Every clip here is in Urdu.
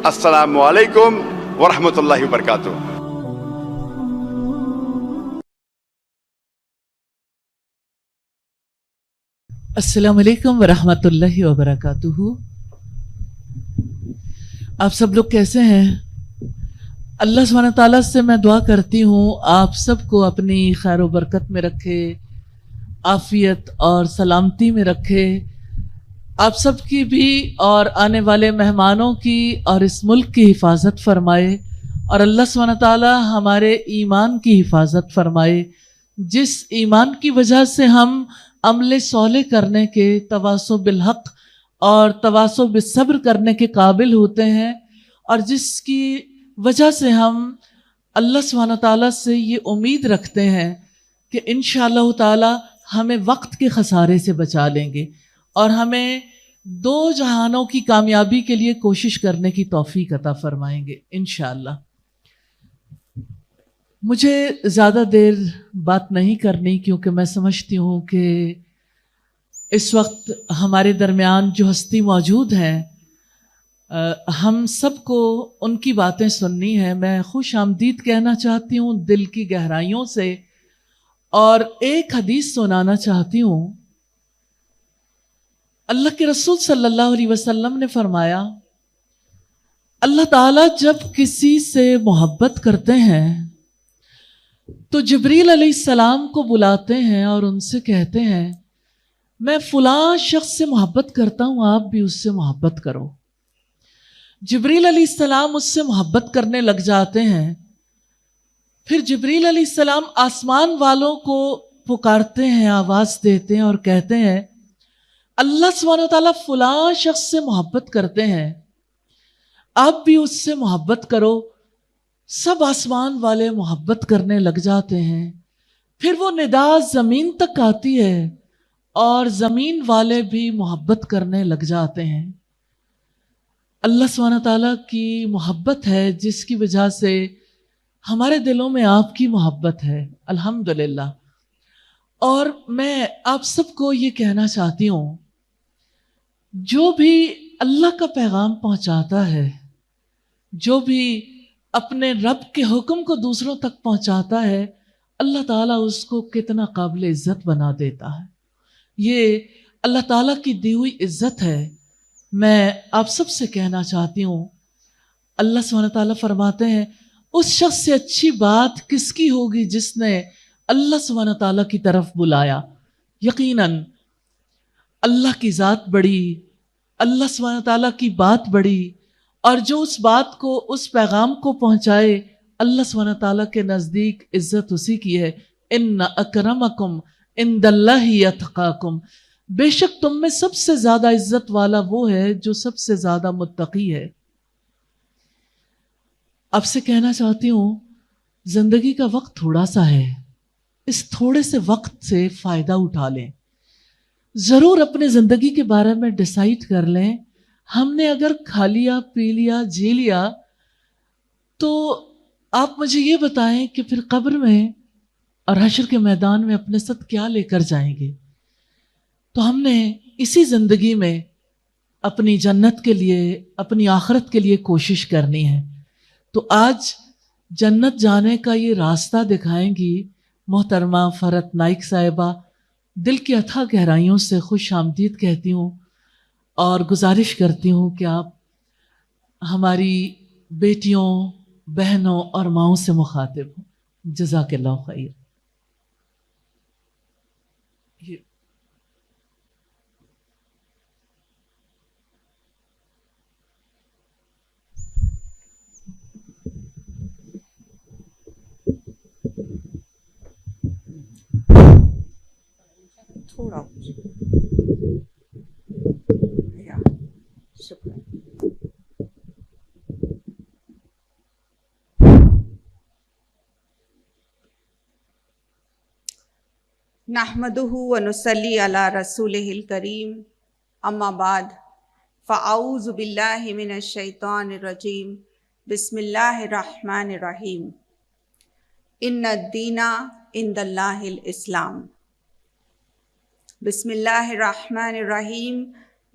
السلام علیکم ورحمۃ اللہ وبرکاتہ. السلام علیکم ورحمۃ اللہ وبرکاتہ. آپ سب لوگ کیسے ہیں؟ اللہ سبحانہ تعالیٰ سے میں دعا کرتی ہوں آپ سب کو اپنی خیر و برکت میں رکھے، عافیت اور سلامتی میں رکھے. آپ سب کی بھی اور آنے والے مہمانوں کی اور اس ملک کی حفاظت فرمائے، اور اللہ سبحانہ تعالیٰ ہمارے ایمان کی حفاظت فرمائے، جس ایمان کی وجہ سے ہم عمل صالح کرنے کے، تواصی بالحق اور تواصی بالصبر کرنے کے قابل ہوتے ہیں، اور جس کی وجہ سے ہم اللہ سبحانہ تعالیٰ سے یہ امید رکھتے ہیں کہ انشاءاللہ تعالیٰ ہمیں وقت کے خسارے سے بچا لیں گے اور ہمیں دو جہانوں کی کامیابی کے لیے کوشش کرنے کی توفیق عطا فرمائیں گے انشاءاللہ. مجھے زیادہ دیر بات نہیں کرنی، کیونکہ میں سمجھتی ہوں کہ اس وقت ہمارے درمیان جو ہستی موجود ہیں، ہم سب کو ان کی باتیں سننی ہیں. میں خوش آمدید کہنا چاہتی ہوں دل کی گہرائیوں سے، اور ایک حدیث سنانا چاہتی ہوں. اللہ کے رسول صلی اللہ علیہ وسلم نے فرمایا، اللہ تعالیٰ جب کسی سے محبت کرتے ہیں تو جبریل علیہ السلام کو بلاتے ہیں اور ان سے کہتے ہیں میں فلاں شخص سے محبت کرتا ہوں، آپ بھی اس سے محبت کرو. جبریل علیہ السلام اس سے محبت کرنے لگ جاتے ہیں. پھر جبریل علیہ السلام آسمان والوں کو پکارتے ہیں، آواز دیتے ہیں اور کہتے ہیں اللہ سبحانہ وتعالیٰ فلاں شخص سے محبت کرتے ہیں، آپ بھی اس سے محبت کرو. سب آسمان والے محبت کرنے لگ جاتے ہیں. پھر وہ ندا زمین تک آتی ہے اور زمین والے بھی محبت کرنے لگ جاتے ہیں. اللہ سبحانہ تعالیٰ کی محبت ہے جس کی وجہ سے ہمارے دلوں میں آپ کی محبت ہے الحمدللہ. اور میں آپ سب کو یہ کہنا چاہتی ہوں، جو بھی اللہ کا پیغام پہنچاتا ہے، جو بھی اپنے رب کے حکم کو دوسروں تک پہنچاتا ہے، اللہ تعالیٰ اس کو کتنا قابل عزت بنا دیتا ہے. یہ اللہ تعالیٰ کی دی ہوئی عزت ہے. میں آپ سب سے کہنا چاہتی ہوں، اللہ سبحانہ تعالیٰ فرماتے ہیں اس شخص سے اچھی بات کس کی ہوگی جس نے اللہ سبحانہ تعالیٰ کی طرف بلایا. یقیناً اللہ کی ذات بڑی، اللہ سبحانہ تعالیٰ کی بات بڑی، اور جو اس بات کو، اس پیغام کو پہنچائے، اللہ سبحانہ تعالیٰ کے نزدیک عزت اسی کی ہے. ان اکرمکم عند اللہ اتقاکم، بے شک تم میں سب سے زیادہ عزت والا وہ ہے جو سب سے زیادہ متقی ہے. آپ سے کہنا چاہتی ہوں زندگی کا وقت تھوڑا سا ہے، اس تھوڑے سے وقت سے فائدہ اٹھا لیں. ضرور اپنے زندگی کے بارے میں ڈیسائیڈ کر لیں. ہم نے اگر کھا لیا، پی لیا، جی لیا، تو آپ مجھے یہ بتائیں کہ پھر قبر میں اور حشر کے میدان میں اپنے ساتھ کیا لے کر جائیں گے؟ تو ہم نے اسی زندگی میں اپنی جنت کے لیے، اپنی آخرت کے لیے کوشش کرنی ہے. تو آج جنت جانے کا یہ راستہ دکھائیں گی محترمہ فرحت نائک صاحبہ. دل کی اتھاہ گہرائیوں سے خوش آمدید کہتی ہوں اور گزارش کرتی ہوں کہ آپ ہماری بیٹیوں، بہنوں اور ماؤں سے مخاطب ہوں. جزاک اللہ خیر. تھوڑا شکریہ. نحمده ونصلي على رسوله الكريم، اما بعد فاعوذ باللہ من الشیطان الرجیم، بسم اللہ الرحمن الرحیم. ان الدین عند اللہ الاسلام. بسم اللہ الرحمن الرحیم.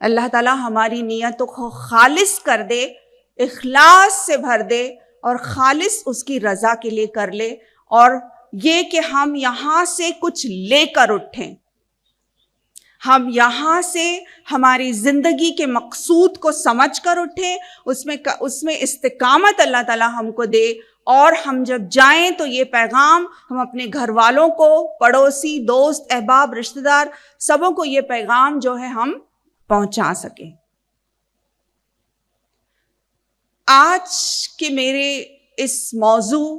اللہ تعالیٰ ہماری نیتوں کو خالص کر دے، اخلاص سے بھر دے اور خالص اس کی رضا کے لیے کر لے، اور یہ کہ ہم یہاں سے کچھ لے کر اٹھیں، ہم یہاں سے ہماری زندگی کے مقصود کو سمجھ کر اٹھیں، اس میں استقامت اللہ تعالیٰ ہم کو دے، اور ہم جب جائیں تو یہ پیغام ہم اپنے گھر والوں کو، پڑوسی، دوست، احباب، رشتہ دار، سبوں کو یہ پیغام جو ہے ہم پہنچا سکیں۔ آج کے میرے اس موضوع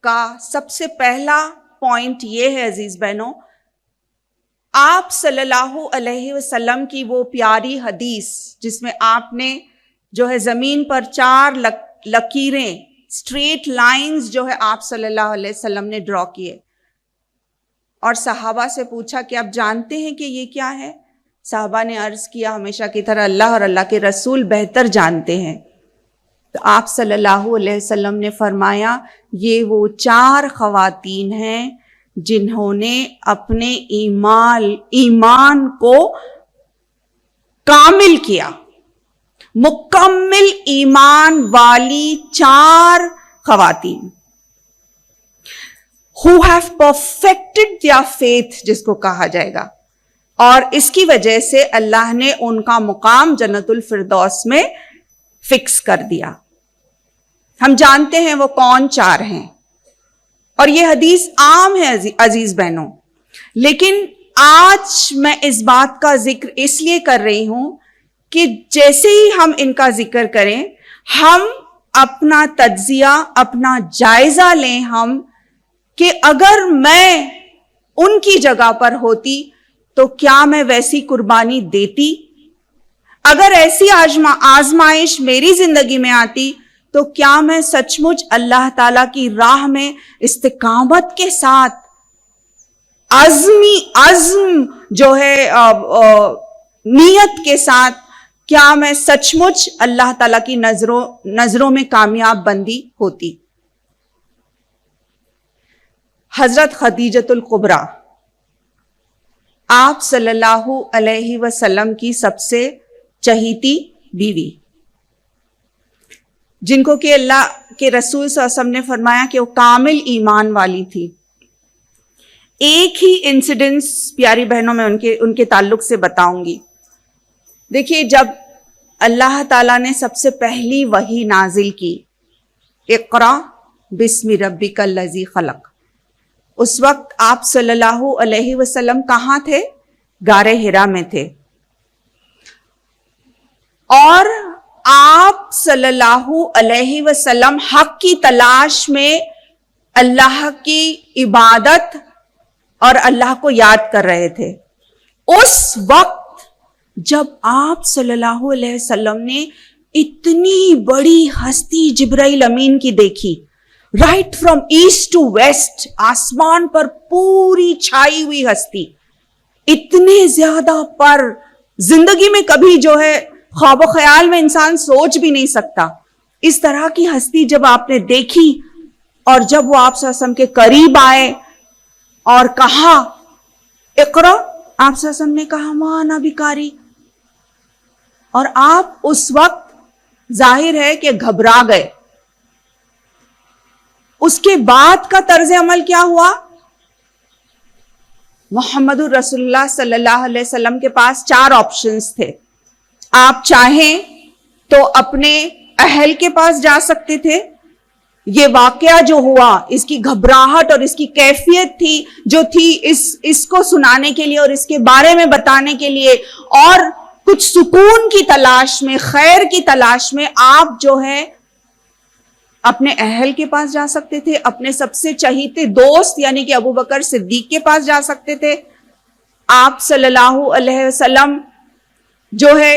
کا سب سے پہلا پوائنٹ یہ ہے عزیز بہنوں، آپ صلی اللہ علیہ وسلم کی وہ پیاری حدیث جس میں آپ نے جو ہے زمین پر 4 لکیریں، اسٹریٹ لائنز جو ہے آپ صلی اللہ علیہ وسلم نے ڈرا کیے، اور صحابہ سے پوچھا کہ آپ جانتے ہیں کہ یہ کیا ہے؟ صحابہ نے عرض کیا ہمیشہ کی طرح اللہ اور اللہ کے رسول بہتر جانتے ہیں۔ تو آپ صلی اللہ علیہ وسلم نے فرمایا یہ وہ 4 خواتین ہیں جنہوں نے اپنے ایمان کو کامل کیا، مکمل ایمان والی 4 خواتین who have perfected their faith جس کو کہا جائے گا، اور اس کی وجہ سے اللہ نے ان کا مقام جنت الفردوس میں فکس کر دیا۔ ہم جانتے ہیں وہ کون 4 ہیں، اور یہ حدیث عام ہے عزیز بہنوں، لیکن آج میں اس بات کا ذکر اس لیے کر رہی ہوں کہ جیسے ہی ہم ان کا ذکر کریں، ہم اپنا تجزیہ، اپنا جائزہ لیں ہم کہ اگر میں ان کی جگہ پر ہوتی تو کیا میں ویسی قربانی دیتی؟ اگر ایسی آزمائش میری زندگی میں آتی تو کیا میں سچ مچ اللہ تعالیٰ کی راہ میں استقامت کے ساتھ عزم جو ہے نیت کے ساتھ کیا میں سچ مچ اللہ تعالیٰ کی نظروں میں کامیاب بندی ہوتی؟ حضرت خدیجۃ الکبریٰ آپ صلی اللہ علیہ وسلم کی سب سے چہیتی بیوی، جن کو کہ اللہ کے رسول صلی اللہ علیہ وسلم نے فرمایا کہ وہ کامل ایمان والی تھی۔ ایک ہی انسیڈنس پیاری بہنوں میں ان کے تعلق سے بتاؤں گی۔ دیکھیے، جب اللہ تعالیٰ نے سب سے پہلی وحی نازل کی، اقرا بسم ربک الذی خلق، اس وقت آپ صلی اللہ علیہ وسلم کہاں تھے؟ غار حرا میں تھے، اور آپ صلی اللہ علیہ وسلم حق کی تلاش میں اللہ کی عبادت اور اللہ کو یاد کر رہے تھے۔ اس وقت جب آپ صلی اللہ علیہ وسلم نے اتنی بڑی ہستی جبرائیل امین کی دیکھی، right from east to west, آسمان پر پوری چھائی ہوئی ہستی، اتنے زیادہ پر زندگی میں کبھی جو ہے خواب و خیال میں انسان سوچ بھی نہیں سکتا، اس طرح کی ہستی جب آپ نے دیکھی، اور جب وہ آپ صلی اللہ علیہ وسلم کے قریب آئے اور کہا اقرا، آپ صلی اللہ علیہ وسلم نے کہا ما انا بقاری، اور آپ اس وقت ظاہر ہے کہ گھبرا گئے۔ اس کے بعد کا طرز عمل کیا ہوا؟ محمد الرسول اللہ صلی اللہ علیہ وسلم کے پاس 4 آپشنز تھے۔ آپ چاہیں تو اپنے اہل کے پاس جا سکتے تھے، یہ واقعہ جو ہوا، اس کی گھبراہٹ اور اس کی کیفیت تھی اس کو سنانے کے لیے اور اس کے بارے میں بتانے کے لیے، اور کچھ سکون کی تلاش میں، خیر کی تلاش میں آپ جو ہے اپنے اہل کے پاس جا سکتے تھے، اپنے سب سے چہیتے دوست یعنی کہ ابو بکر صدیق کے پاس جا سکتے تھے، آپ صلی اللہ علیہ وسلم جو ہے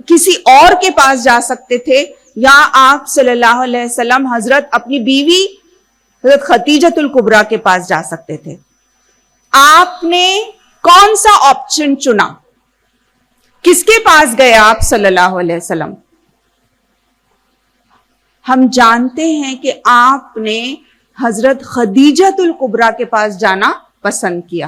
کسی اور کے پاس جا سکتے تھے، یا آپ صلی اللہ علیہ وسلم حضرت اپنی بیوی حضرت خدیجۃ الکبریٰ کے پاس جا سکتے تھے۔ آپ نے کون سا آپشن چنا؟ کس کے پاس گئے آپ صلی اللہ علیہ وسلم؟ ہم جانتے ہیں کہ آپ نے حضرت خدیجۃ الکبریٰ کے پاس جانا پسند کیا۔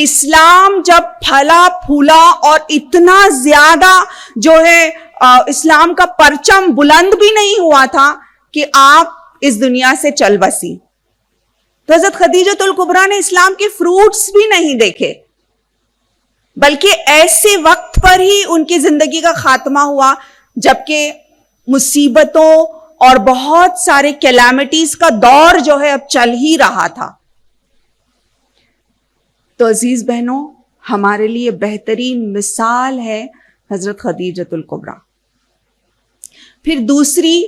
اسلام جب پھلا پھولا اور اتنا زیادہ جو ہے اسلام کا پرچم بلند بھی نہیں ہوا تھا کہ آپ اس دنیا سے چل بسی، تو حضرت خدیجہ الکبریٰ نے اسلام کے فروٹس بھی نہیں دیکھے، بلکہ ایسے وقت پر ہی ان کی زندگی کا خاتمہ ہوا جبکہ مصیبتوں اور بہت سارے کیلیمٹیز کا دور جو ہے اب چل ہی رہا تھا۔ تو عزیز بہنوں، ہمارے لیے بہترین مثال ہے حضرت خدیجہ الکبریٰ۔ پھر دوسری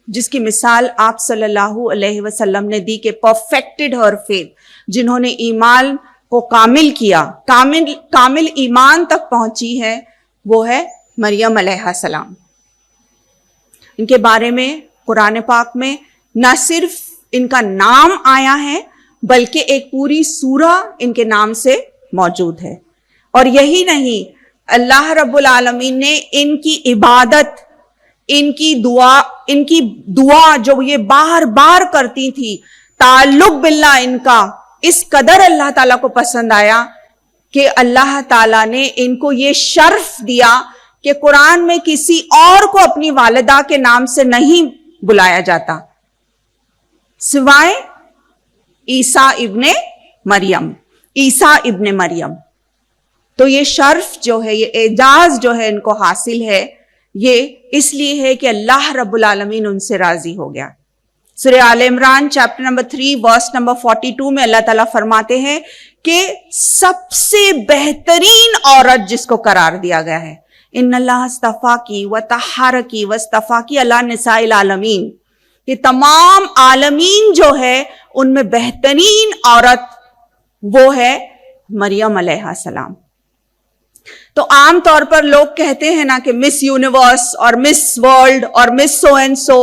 جس کی مثال آپ صلی اللہ علیہ وسلم نے دی کہ پرفیکٹڈ ہر فیتھ، جنہوں نے ایمان کو کامل کیا، کامل ایمان تک پہنچی ہے، وہ ہے مریم علیہ السلام۔ ان کے بارے میں قرآن پاک میں نہ صرف ان کا نام آیا ہے بلکہ ایک پوری سورہ ان کے نام سے موجود ہے۔ اور یہی نہیں، اللہ رب العالمین نے ان کی عبادت، ان کی دعا جو یہ بار بار کرتی تھی، تعلق باللہ ان کا اس قدر اللہ تعالیٰ کو پسند آیا کہ اللہ تعالیٰ نے ان کو یہ شرف دیا کہ قرآن میں کسی اور کو اپنی والدہ کے نام سے نہیں بلایا جاتا سوائے عیسیٰ ابن مریم۔ تو یہ شرف جو ہے، یہ اعزاز جو ہے ان کو حاصل ہے، یہ اس لیے ہے کہ اللہ رب العالمین ان سے راضی ہو گیا۔ سورہ آل عمران چیپٹر نمبر 3 ورس نمبر 42 میں اللہ تعالیٰ فرماتے ہیں کہ سب سے بہترین عورت جس کو قرار دیا گیا ہے، ان اللہ اصطفاکی وطہرکی واصطفاکی علی نساء العالمین، کہ تمام عالمین جو ہے ان میں بہترین عورت وہ ہے مریم علیہ السلام۔ تو عام طور پر لوگ کہتے ہیں نا کہ مس یونیورس اور مس ورلڈ اور Miss so and so,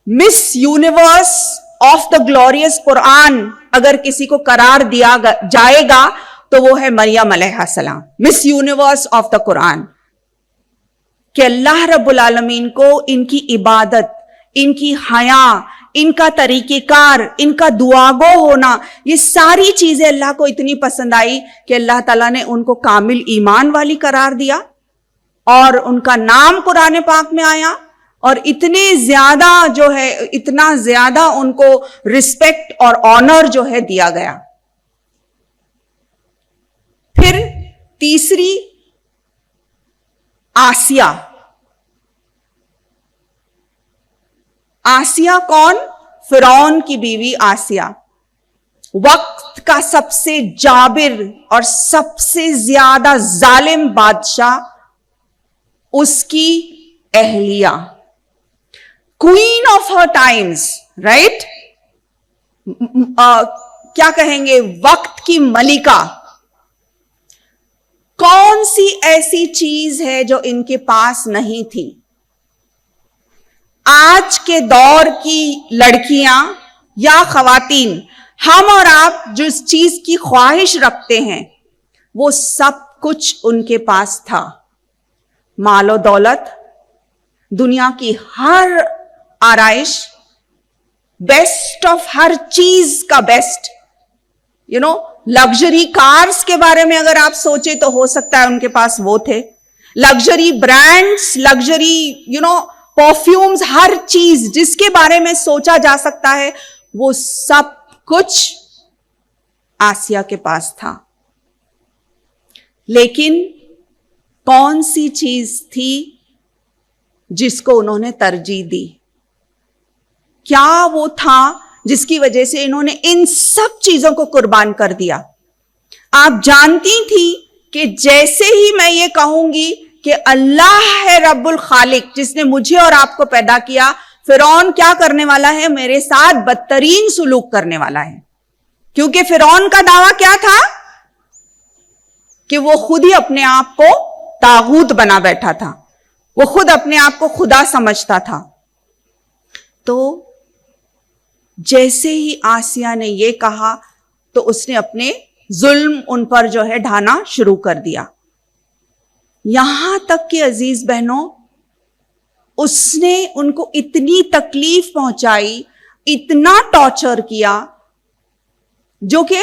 Miss Universe of the glorious قرآن اگر کسی کو قرار دیا جائے گا تو وہ ہے مریم علیہ السلام، مس یونیورس آف دا قرآن۔ کہ اللہ رب العالمین کو ان کی عبادت، ان کی حیا، ان کا طریقہ کار، ان کا دعاگو ہونا، یہ ساری چیزیں اللہ کو اتنی پسند آئی کہ اللہ تعالیٰ نے ان کو کامل ایمان والی قرار دیا، اور ان کا نام قرآن پاک میں آیا، اور اتنے زیادہ جو ہے، اتنا زیادہ ان کو رسپیکٹ اور آنر جو ہے دیا گیا۔ پھر تیسری آسیہ کون؟ فرعون کی بیوی آسیہ، وقت کا سب سے جابر اور سب سے زیادہ ظالم بادشاہ، اس کی اہلیہ، queen of her Times, right, کیا کہیں گے، وقت کی ملکہ۔ کون سی ایسی چیز ہے جو ان کے پاس نہیں تھی؟ آج کے دور کی لڑکیاں یا خواتین، ہم اور آپ جس چیز کی خواہش رکھتے ہیں وہ سب کچھ ان کے پاس تھا۔ مال و دولت، دنیا کی ہر آرائش، بیسٹ آف ہر چیز کا بیسٹ، لگژری کارز کے بارے میں اگر آپ سوچیں تو ہو سکتا ہے ان کے پاس وہ تھے، لگژری برانڈز، لگژری پرفیومز، ہر چیز جس کے بارے میں سوچا جا سکتا ہے وہ سب کچھ آسیہ کے پاس تھا۔ لیکن کون سی چیز تھی جس کو انہوں نے ترجیح دی؟ کیا وہ تھا جس کی وجہ سے انہوں نے ان سب چیزوں کو قربان کر دیا؟ آپ جانتی تھی کہ جیسے ہی میں یہ کہوں گی کہ اللہ ہے رب الخالق جس نے مجھے اور آپ کو پیدا کیا، فرعون کیا کرنے والا ہے؟ میرے ساتھ بدترین سلوک کرنے والا ہے۔ کیونکہ فرعون کا دعویٰ کیا تھا کہ وہ خود ہی اپنے آپ کو طاغوت بنا بیٹھا تھا، وہ خود اپنے آپ کو خدا سمجھتا تھا۔ تو جیسے ہی آسیہ نے یہ کہا تو اس نے اپنے ظلم ان پر جو ہے ڈھانا شروع کر دیا، یہاں تک کہ عزیز بہنوں اس نے ان کو اتنی تکلیف پہنچائی، اتنا ٹارچر کیا، جو کہ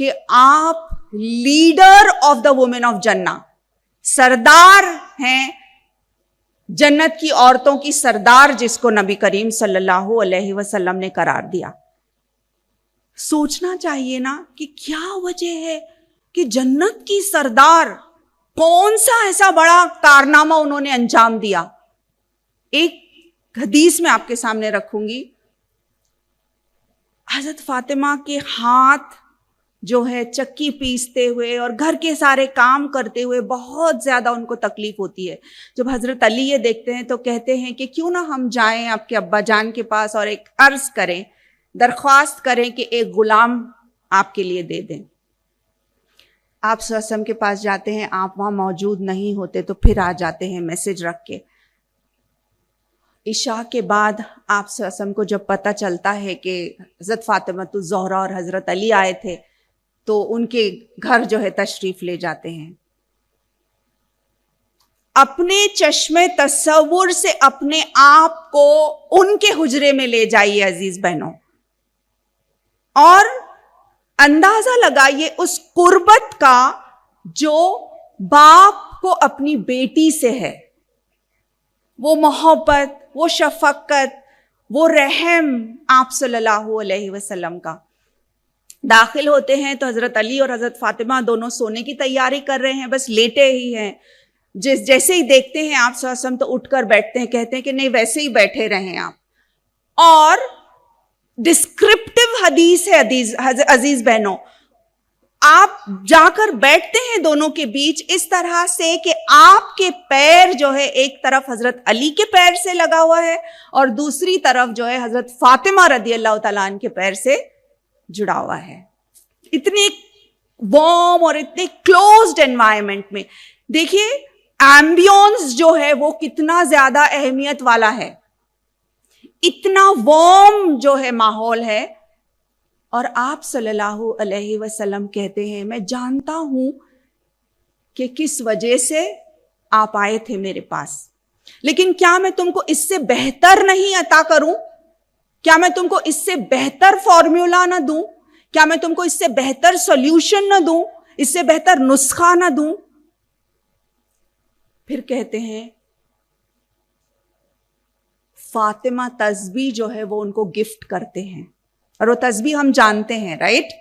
کہ آپ leader of the woman of جنہ، سردار ہیں جنت کی عورتوں کی سردار، جس کو نبی کریم صلی اللہ علیہ وسلم نے قرار دیا. سوچنا چاہیے نا کہ کیا وجہ ہے کہ جنت کی سردار، کون سا ایسا بڑا کارنامہ انہوں نے انجام دیا. ایک حدیث میں آپ کے سامنے رکھوں گی. حضرت فاطمہ کے ہاتھ جو ہے چکی پیستے ہوئے اور گھر کے سارے کام کرتے ہوئے بہت زیادہ ان کو تکلیف ہوتی ہے. جب حضرت علی یہ دیکھتے ہیں تو کہتے ہیں کہ کیوں نہ ہم جائیں آپ کے ابا جان کے پاس اور ایک عرض کریں، درخواست کریں کہ ایک غلام آپ کے لیے دے دیں. آپ صلی اللہ علیہ وسلم کے پاس جاتے ہیں، آپ وہاں موجود نہیں ہوتے تو پھر آ جاتے ہیں میسج رکھ کے. عشاء کے بعد آپ صلی اللہ علیہ وسلم کو جب پتہ چلتا ہے کہ حضرت فاطمہ الزہرا اور حضرت علی آئے تھے تو ان کے گھر جو ہے تشریف لے جاتے ہیں. اپنے چشم تصور سے اپنے آپ کو ان کے حجرے میں لے جائیے عزیز بہنوں، اور اندازہ لگائیے اس قربت کا جو باپ کو اپنی بیٹی سے ہے. وہ محبت، وہ شفقت، وہ رحم آپ صلی اللہ علیہ وسلم کا. داخل ہوتے ہیں تو حضرت علی اور حضرت فاطمہ دونوں سونے کی تیاری کر رہے ہیں، بس لیٹے ہی ہیں. جیسے ہی دیکھتے ہیں آپ صلی اللہ علیہ وسلم تو اٹھ کر بیٹھتے ہیں، کہتے ہیں کہ نہیں ویسے ہی بیٹھے رہیں آپ. اور ڈسکرپٹیو حدیث ہے عزیز بہنوں. آپ جا کر بیٹھتے ہیں دونوں کے بیچ اس طرح سے کہ آپ کے پیر جو ہے ایک طرف حضرت علی کے پیر سے لگا ہوا ہے اور دوسری طرف جو ہے حضرت فاطمہ رضی اللہ تعالیٰ عنہ کے پیر سے جڑا ہوا ہے. اتنے وارم اور اتنے کلوزڈ انوائرمنٹ میں دیکھیے ایمبیونس جو ہے وہ کتنا زیادہ اہمیت والا ہے. اتنا وارم جو ہے ماحول ہے، اور آپ صلی اللہ علیہ وسلم کہتے ہیں میں جانتا ہوں کہ کس وجہ سے آپ آئے تھے میرے پاس، لیکن کیا میں تم کو اس سے بہتر نہیں عطا کروں؟ کیا میں تم کو اس سے بہتر فارمولا نہ دوں؟ کیا میں تم کو اس سے بہتر سولوشن نہ دوں؟ اس سے بہتر نسخہ نہ دوں؟ پھر کہتے ہیں فاطمہ تسبیح جو ہے وہ ان کو گفٹ کرتے ہیں، اور وہ تسبیح ہم جانتے ہیں رائٹ،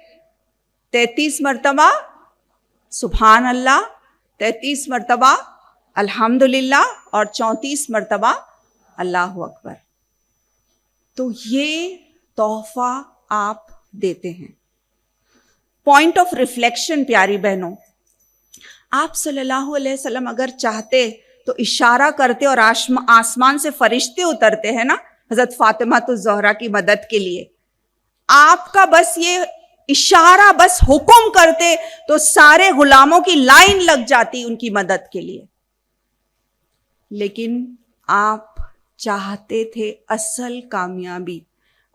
33 مرتبہ سبحان اللہ، 33 مرتبہ الحمدللہ اور 34 مرتبہ اللہ اکبر. تو یہ تحفہ آپ دیتے ہیں. پوائنٹ آف ریفلیکشن پیاری بہنوں، آپ صلی اللہ علیہ وسلم اگر چاہتے تو اشارہ کرتے اور آسمان سے فرشتے اترتے ہیں نا حضرت فاطمہ الزہرا کی مدد کے لیے. آپ کا بس یہ اشارہ، بس حکم کرتے تو سارے غلاموں کی لائن لگ جاتی ان کی مدد کے لیے. لیکن آپ چاہتے تھے اصل کامیابی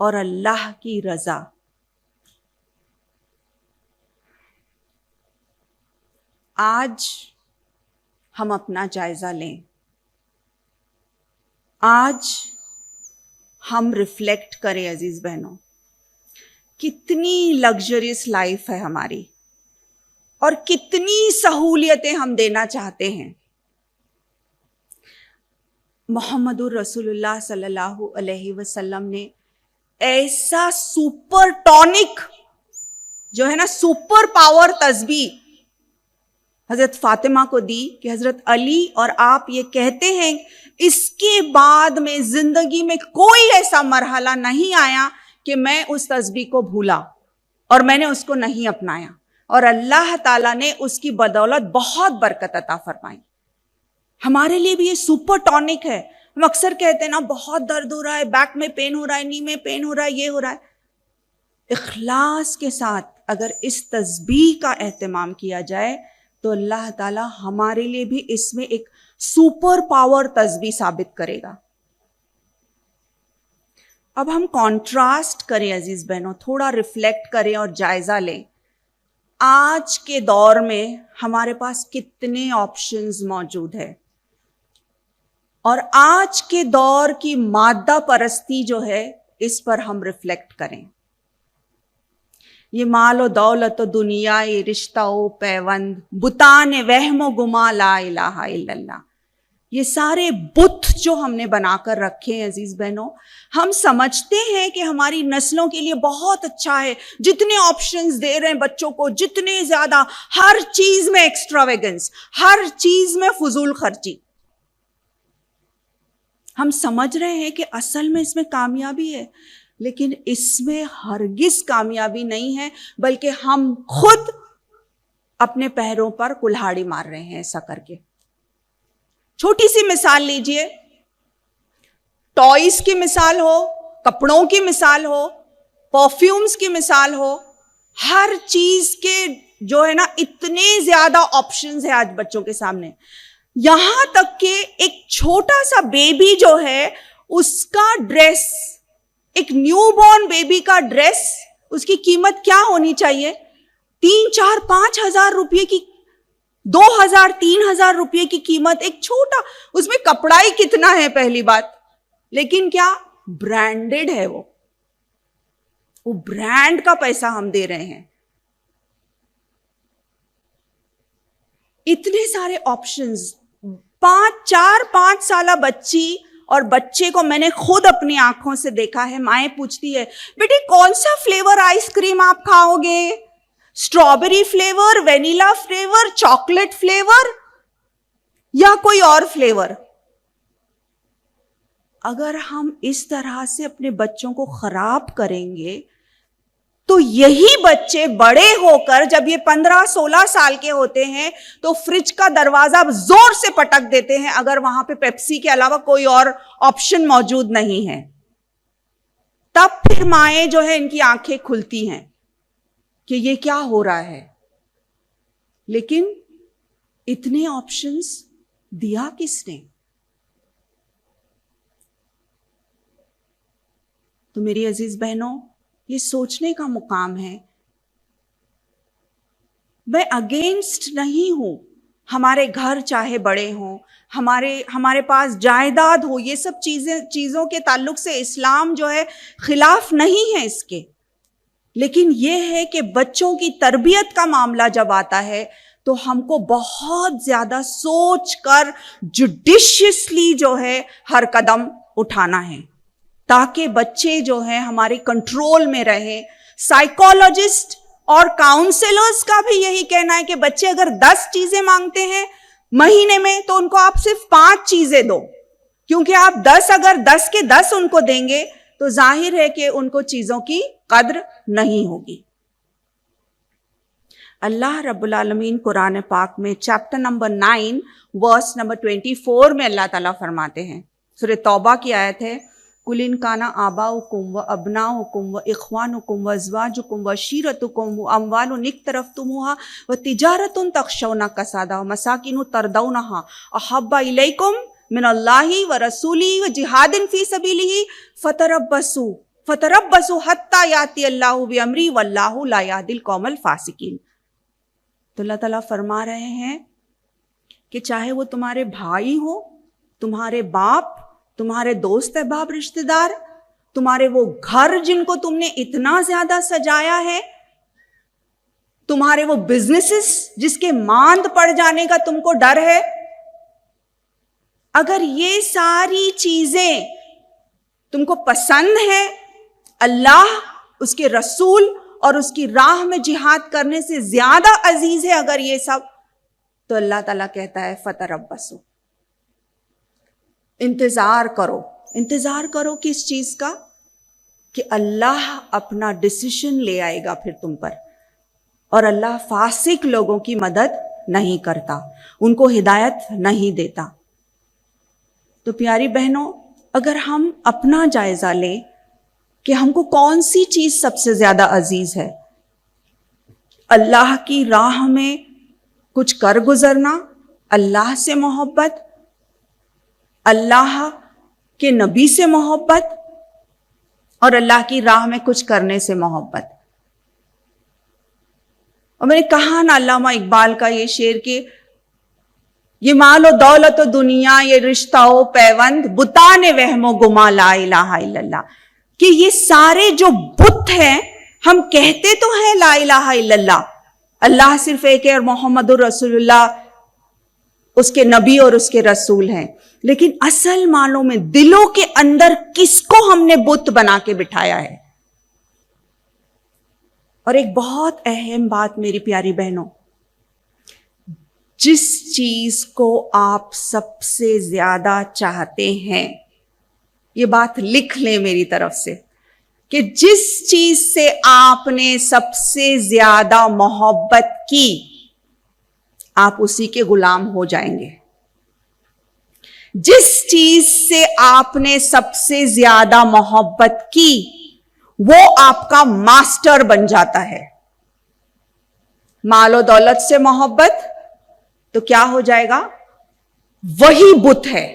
اور اللہ کی رضا. آج ہم اپنا جائزہ لیں، آج ہم ریفلیکٹ کریں عزیز بہنوں. کتنی لگژریس لائف ہے ہماری اور کتنی سہولیتیں ہم دینا چاہتے ہیں. محمد الرسول اللہ صلی اللہ علیہ وسلم نے ایسا سپر ٹونک جو ہے نا سپر پاور تسبیح حضرت فاطمہ کو دی کہ حضرت علی اور آپ یہ کہتے ہیں اس کے بعد میں زندگی میں کوئی ایسا مرحلہ نہیں آیا کہ میں اس تسبیح کو بھولا اور میں نے اس کو نہیں اپنایا، اور اللہ تعالیٰ نے اس کی بدولت بہت برکت عطا فرمائی. ہمارے لیے بھی یہ سپر ٹونک ہے. ہم اکثر کہتے ہیں نا بہت درد ہو رہا ہے، بیک میں پین ہو رہا ہے، نی میں پین ہو رہا ہے، یہ ہو رہا ہے. اخلاص کے ساتھ اگر اس تسبیح کا اہتمام کیا جائے تو اللہ تعالیٰ ہمارے لیے بھی اس میں ایک سپر پاور تسبیح ثابت کرے گا. اب ہم کانٹراسٹ کریں عزیز بہنوں، تھوڑا ریفلیکٹ کریں اور جائزہ لیں. آج کے دور میں ہمارے پاس کتنے آپشنز موجود ہیں، اور آج کے دور کی مادہ پرستی جو ہے اس پر ہم ریفلیکٹ کریں. یہ مال و دولت و دنیا، یہ رشتہ و پیوند، بتان وہم و گما لا الہ الا اللہ، یہ سارے بت جو ہم نے بنا کر رکھے ہیں عزیز بہنوں، ہم سمجھتے ہیں کہ ہماری نسلوں کے لیے بہت اچھا ہے، جتنے آپشنز دے رہے ہیں بچوں کو، جتنے زیادہ، ہر چیز میں ایکسٹراویگنس، ہر چیز میں فضول خرچی. ہم سمجھ رہے ہیں کہ اصل میں اس میں کامیابی ہے، لیکن اس میں ہرگز کامیابی نہیں ہے، بلکہ ہم خود اپنے پیروں پر کلہاڑی مار رہے ہیں ایسا کر کے. چھوٹی سی مثال لیجئے، ٹوائز کی مثال ہو، کپڑوں کی مثال ہو، پرفیومز کی مثال ہو، ہر چیز کے جو ہے نا اتنے زیادہ آپشنز ہیں آج بچوں کے سامنے. یہاں تک کہ ایک چھوٹا سا بیبی جو ہے اس کا ڈریس، ایک نیو بورن بیبی کا ڈریس، اس کی قیمت کیا ہونی چاہیے؟ 3, 4, 5 ہزار روپے کی، 2,000, 3,000 روپے کی قیمت. ایک چھوٹا، اس میں کپڑا ہی کتنا ہے پہلی بات، لیکن کیا برانڈڈ ہے، وہ برانڈ کا پیسہ ہم دے رہے ہیں. اتنے سارے آپشنز. 4-5 سالہ بچی اور بچے کو میں نے خود اپنی آنکھوں سے دیکھا ہے، مائیں پوچھتی ہے بیٹی کون سا فلیور آئس کریم آپ کھاؤ گے؟ Strawberry flavour, vanilla flavour, chocolate flavour یا کوئی اور فلیور؟ اگر ہم اس طرح سے اپنے بچوں کو خراب کریں گے تو یہی بچے بڑے ہو کر جب یہ 15-16 سال کے ہوتے ہیں تو فریج کا دروازہ زور سے پٹک دیتے ہیں اگر وہاں پہ پیپسی کے علاوہ کوئی اور آپشن موجود نہیں ہے. تب پھر مائیں جو ہے ان کی آنکھیں کھلتی ہیں کہ یہ کیا ہو رہا ہے. لیکن اتنے آپشنز دیا کس نے؟ تو میری عزیز بہنوں، یہ سوچنے کا مقام ہے. میں اگینسٹ نہیں ہوں، ہمارے گھر چاہے بڑے ہوں، ہمارے پاس جائیداد ہو، یہ سب چیزوں کے تعلق سے اسلام جو ہے خلاف نہیں ہے اس کے. لیکن یہ ہے کہ بچوں کی تربیت کا معاملہ جب آتا ہے تو ہم کو بہت زیادہ سوچ کر جوڈیشیسلی جو ہے ہر قدم اٹھانا ہے تاکہ بچے جو ہیں ہمارے کنٹرول میں رہیں. سائیکالوجسٹ اور کاؤنسلرز کا بھی یہی کہنا ہے کہ بچے اگر 10 چیزیں مانگتے ہیں مہینے میں تو ان کو آپ صرف 5 چیزیں دو، کیونکہ آپ 10 اگر 10 کے 10 ان کو دیں گے تو ظاہر ہے کہ ان کو چیزوں کی قدر نہیں ہوگی. اللہ رب العالمین قرآن پاک میں چیپٹر نمبر 9 ورس نمبر 24 میں اللہ تعالیٰ فرماتے ہیں، سورہ توبہ کی آیت ہے، قُلْ إِنْ كَانَ آبَاؤُكُمْ وَأَبْنَاؤُكُمْ وَإِخْوَانُكُمْ وَأَزْوَاجُكُمْ وَعَشِيرَتُكُمْ وَأَمْوَالٌ اقْتَرَفْتُمُوهَا وَتِجَارَةٌ تَخْشَوْنَ كَسَادَهَا وَمَسَاكِنُ تَرْضَوْنَهَا أَحَبَّ إِلَيْكُمْ مِنَ اللَّهِ وَرَسُولِهِ وَجِهَادٍ فِي سَبِيلِهِ فَتَرَبَّصُوا حَتَّى يَأْتِيَ اللَّهُ بِأَمْرِهِ وَاللَّهُ لَا يَهْدِي الْقَوْمَ الْفَاسِقِينَ. تو اللہ تعالیٰ فرما رہے ہیں کہ چاہے وہ تمہارے بھائی ہو، تمہارے باپ، تمہارے دوست احباب رشتہ دار، تمہارے وہ گھر جن کو تم نے اتنا زیادہ سجایا ہے، تمہارے وہ بزنسز جس کے ماند پڑ جانے کا تم کو ڈر ہے، اگر یہ ساری چیزیں تم کو پسند ہیں، اللہ، اس کے رسول اور اس کی راہ میں جہاد کرنے سے زیادہ عزیز ہے اگر یہ سب، تو اللہ تعالیٰ کہتا ہے فتربصوا، انتظار کرو کس چیز کا؟ کہ اللہ اپنا ڈیسیشن لے آئے گا پھر تم پر. اور اللہ فاسق لوگوں کی مدد نہیں کرتا، ان کو ہدایت نہیں دیتا. تو پیاری بہنوں، اگر ہم اپنا جائزہ لیں کہ ہم کو کون سی چیز سب سے زیادہ عزیز ہے، اللہ کی راہ میں کچھ کر گزرنا، اللہ سے محبت، اللہ کے نبی سے محبت، اور اللہ کی راہ میں کچھ کرنے سے محبت. اور میں نے کہا نا علامہ اقبال کا یہ شعر کہ یہ مال و دولت و دنیا، یہ رشتہ و پیوند، بتان وہم و گما لا الہ الا اللہ، کہ یہ سارے جو بت ہیں ہم کہتے تو ہیں لا الہ الا اللہ، اللہ صرف ایک ہے اور محمد الرسول اللہ اس کے نبی اور اس کے رسول ہیں، لیکن اصل معنوں میں دلوں کے اندر کس کو ہم نے بت بنا کے بٹھایا ہے؟ اور ایک بہت اہم بات میری پیاری بہنوں، جس چیز کو آپ سب سے زیادہ چاہتے ہیں، یہ بات لکھ لیں میری طرف سے، کہ جس چیز سے آپ نے سب سے زیادہ محبت کی، آپ اسی کے غلام ہو جائیں گے۔ جس چیز سے آپ نے سب سے زیادہ محبت کی وہ آپ کا ماسٹر بن جاتا ہے۔ مال و دولت سے محبت تو کیا ہو جائے گا؟ وہی بت ہے،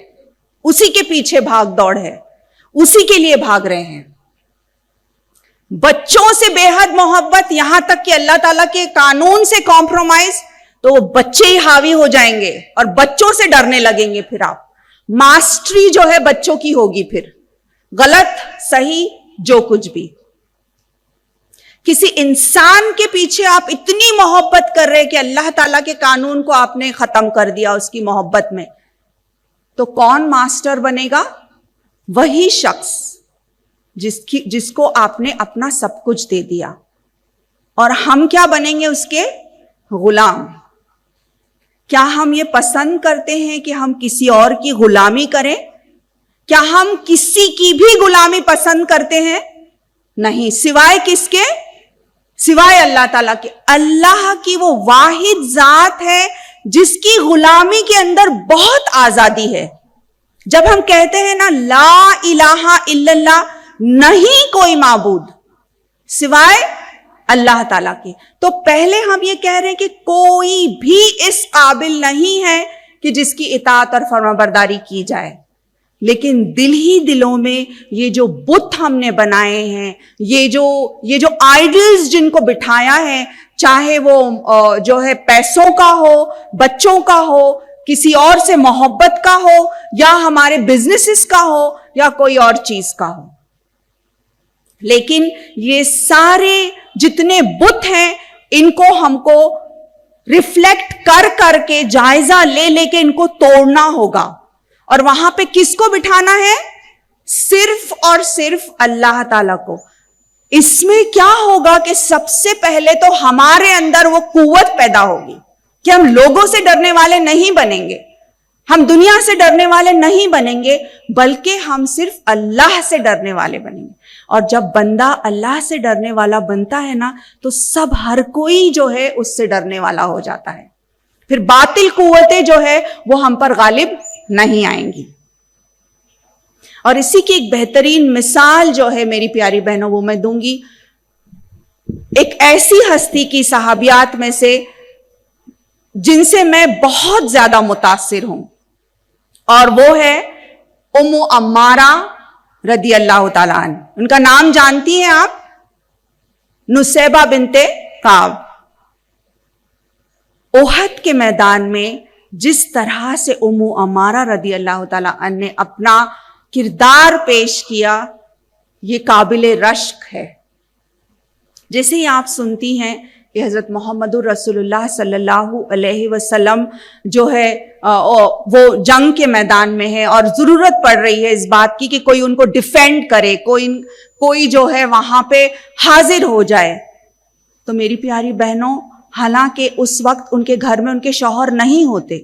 اسی کے پیچھے بھاگ دوڑ ہے، اسی کے لیے بھاگ رہے ہیں۔ بچوں سے بے حد محبت، یہاں تک کہ اللہ تعالیٰ کے قانون سے کمپرومائز، تو وہ بچے ہی حاوی ہو جائیں گے اور بچوں سے ڈرنے لگیں گے۔ پھر آپ ماسٹری جو ہے بچوں کی ہوگی، پھر غلط صحیح جو کچھ بھی۔ کسی انسان کے پیچھے آپ اتنی محبت کر رہے کہ اللہ تعالیٰ کے قانون کو آپ نے ختم کر دیا اس کی محبت میں، تو کون ماسٹر بنے گا؟ وہی شخص جس کو آپ نے اپنا سب کچھ دے دیا، اور ہم کیا بنیں گے؟ اس کے غلام۔ کیا ہم یہ پسند کرتے ہیں کہ ہم کسی اور کی غلامی کریں؟ کیا ہم کسی کی بھی غلامی پسند کرتے ہیں؟ نہیں، سوائے کس کے؟ سوائے اللہ تعالیٰ کے۔ اللہ کی وہ واحد ذات ہے جس کی غلامی کے اندر بہت آزادی ہے۔ جب ہم کہتے ہیں نا لا الہ الا اللہ، نہیں کوئی معبود سوائے اللہ تعالیٰ کے، تو پہلے ہم یہ کہہ رہے ہیں کہ کوئی بھی اس قابل نہیں ہے کہ جس کی اطاعت اور فرمانبرداری کی جائے، لیکن دل ہی دلوں میں یہ جو بت ہم نے بنائے ہیں، یہ جو آئیڈلز جن کو بٹھایا ہے، چاہے وہ جو ہے پیسوں کا ہو، بچوں کا ہو، کسی اور سے محبت کا ہو، یا ہمارے بزنسز کا ہو، یا کوئی اور چیز کا ہو، لیکن یہ سارے جتنے بت ہیں ان کو ہم کو ریفلیکٹ کر کے جائزہ لے کے ان کو توڑنا ہوگا، اور وہاں پہ کس کو بٹھانا ہے؟ صرف اور صرف اللہ تعالیٰ کو۔ اس میں کیا ہوگا کہ سب سے پہلے تو ہمارے اندر وہ قوت پیدا ہوگی کہ ہم لوگوں سے ڈرنے والے نہیں بنیں گے، ہم دنیا سے ڈرنے والے نہیں بنیں گے، بلکہ ہم صرف اللہ سے ڈرنے والے بنیں گے۔ اور جب بندہ اللہ سے ڈرنے والا بنتا ہے نا، تو سب ہر کوئی جو ہے اس سے ڈرنے والا ہو جاتا ہے، پھر باطل قوتیں جو ہے وہ ہم پر غالب نہیں آئیں گی۔ اور اسی کی ایک بہترین مثال جو ہے میری پیاری بہنوں وہ میں دوں گی، ایک ایسی ہستی کی صحابیات میں سے جن سے میں بہت زیادہ متاثر ہوں، اور وہ ہے ام عمارہ رضی اللہ تعالیٰ عنہ۔ ان کا نام جانتی ہیں آپ؟ نصیبہ بنت کعب۔ احد کے میدان میں جس طرح سے ام عمارہ رضی اللہ تعالیٰ عنہ نے اپنا کردار پیش کیا، یہ قابل رشک ہے۔ جیسے ہی آپ سنتی ہیں کہ حضرت محمد الرسول اللہ صلی اللہ علیہ وسلم جو ہے وہ جنگ کے میدان میں ہے، اور ضرورت پڑ رہی ہے اس بات کی کہ کوئی ان کو ڈیفینڈ کرے، کوئی جو ہے وہاں پہ حاضر ہو جائے، تو میری پیاری بہنوں، حالانکہ اس وقت ان کے گھر میں ان کے شوہر نہیں ہوتے،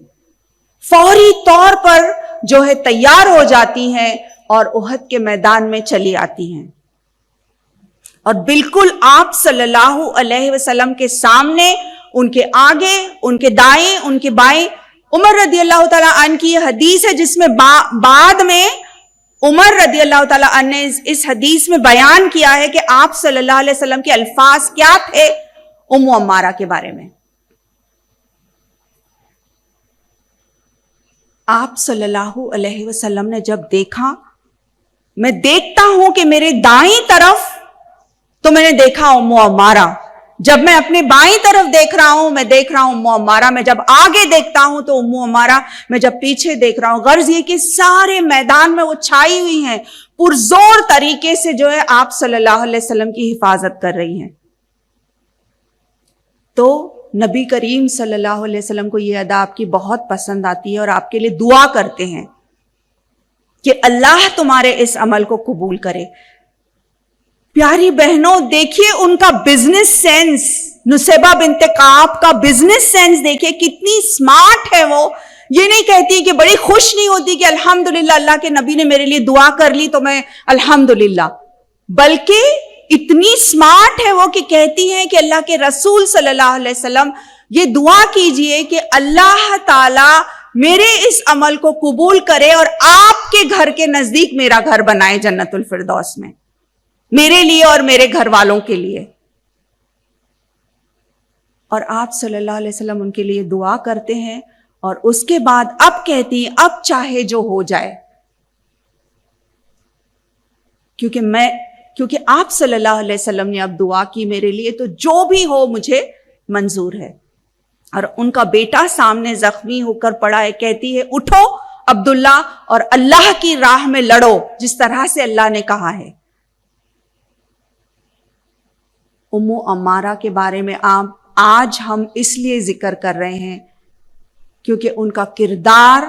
فوری طور پر جو ہے تیار ہو جاتی ہیں اور احد کے میدان میں چلی آتی ہیں، اور بالکل آپ صلی اللہ علیہ وسلم کے سامنے، ان کے آگے، ان کے دائیں، ان کے بائیں، عمر رضی اللہ تعالیٰ عنہ کی یہ حدیث ہے جس میں بعد میں عمر رضی اللہ تعالیٰ عنہ نے اس حدیث میں بیان کیا ہے کہ آپ صلی اللہ علیہ وسلم کے الفاظ کیا تھے ام عمارہ کے بارے میں۔ آپ صلی اللہ علیہ وسلم نے جب دیکھا، میں دیکھتا ہوں کہ میرے دائیں طرف تو میں نے دیکھا ام عمارہ، جب میں اپنے بائیں طرف دیکھ رہا ہوں میں دیکھ رہا ہوں ام عمارہ، میں جب آگے دیکھتا ہوں تو ام عمارہ، میں جب پیچھے دیکھ رہا ہوں۔ غرض یہ کہ سارے میدان میں وہ چھائی ہوئی ہیں، پرزور طریقے سے جو ہے آپ صلی اللہ علیہ وسلم کی حفاظت کر رہی ہیں. تو نبی کریم صلی اللہ علیہ وسلم کو یہ ادا آپ کی بہت پسند آتی ہے اور آپ کے لیے دعا کرتے ہیں کہ اللہ تمہارے اس عمل کو قبول کرے. پیاری بہنوں دیکھیے ان کا بزنس سینس، نصیبہ بنت کعب کا بزنس سینس دیکھیے کتنی سمارٹ ہے. وہ یہ نہیں کہتی کہ بڑی خوش نہیں ہوتی کہ الحمدللہ اللہ کے نبی نے میرے لیے دعا کر لی تو میں الحمدللہ، بلکہ اتنی سمارٹ ہے وہ کہ کہتی ہیں کہ اللہ کے رسول صلی اللہ علیہ وسلم یہ دعا کیجئے کہ اللہ تعالی میرے اس عمل کو قبول کرے اور آپ کے گھر کے نزدیک میرا گھر بنائے جنت الفردوس میں، میرے لیے اور میرے گھر والوں کے لیے. اور آپ صلی اللہ علیہ وسلم ان کے لیے دعا کرتے ہیں اور اس کے بعد اب کہتی ہیں اب چاہے جو ہو جائے، کیونکہ آپ صلی اللہ علیہ وسلم نے اب دعا کی میرے لیے تو جو بھی ہو مجھے منظور ہے. اور ان کا بیٹا سامنے زخمی ہو کر پڑا ہے، کہتی ہے اٹھو عبداللہ اور اللہ کی راہ میں لڑو جس طرح سے اللہ نے کہا ہے. امو عمارہ کے بارے میں آج ہم اس لیے ذکر کر رہے ہیں کیونکہ ان کا کردار،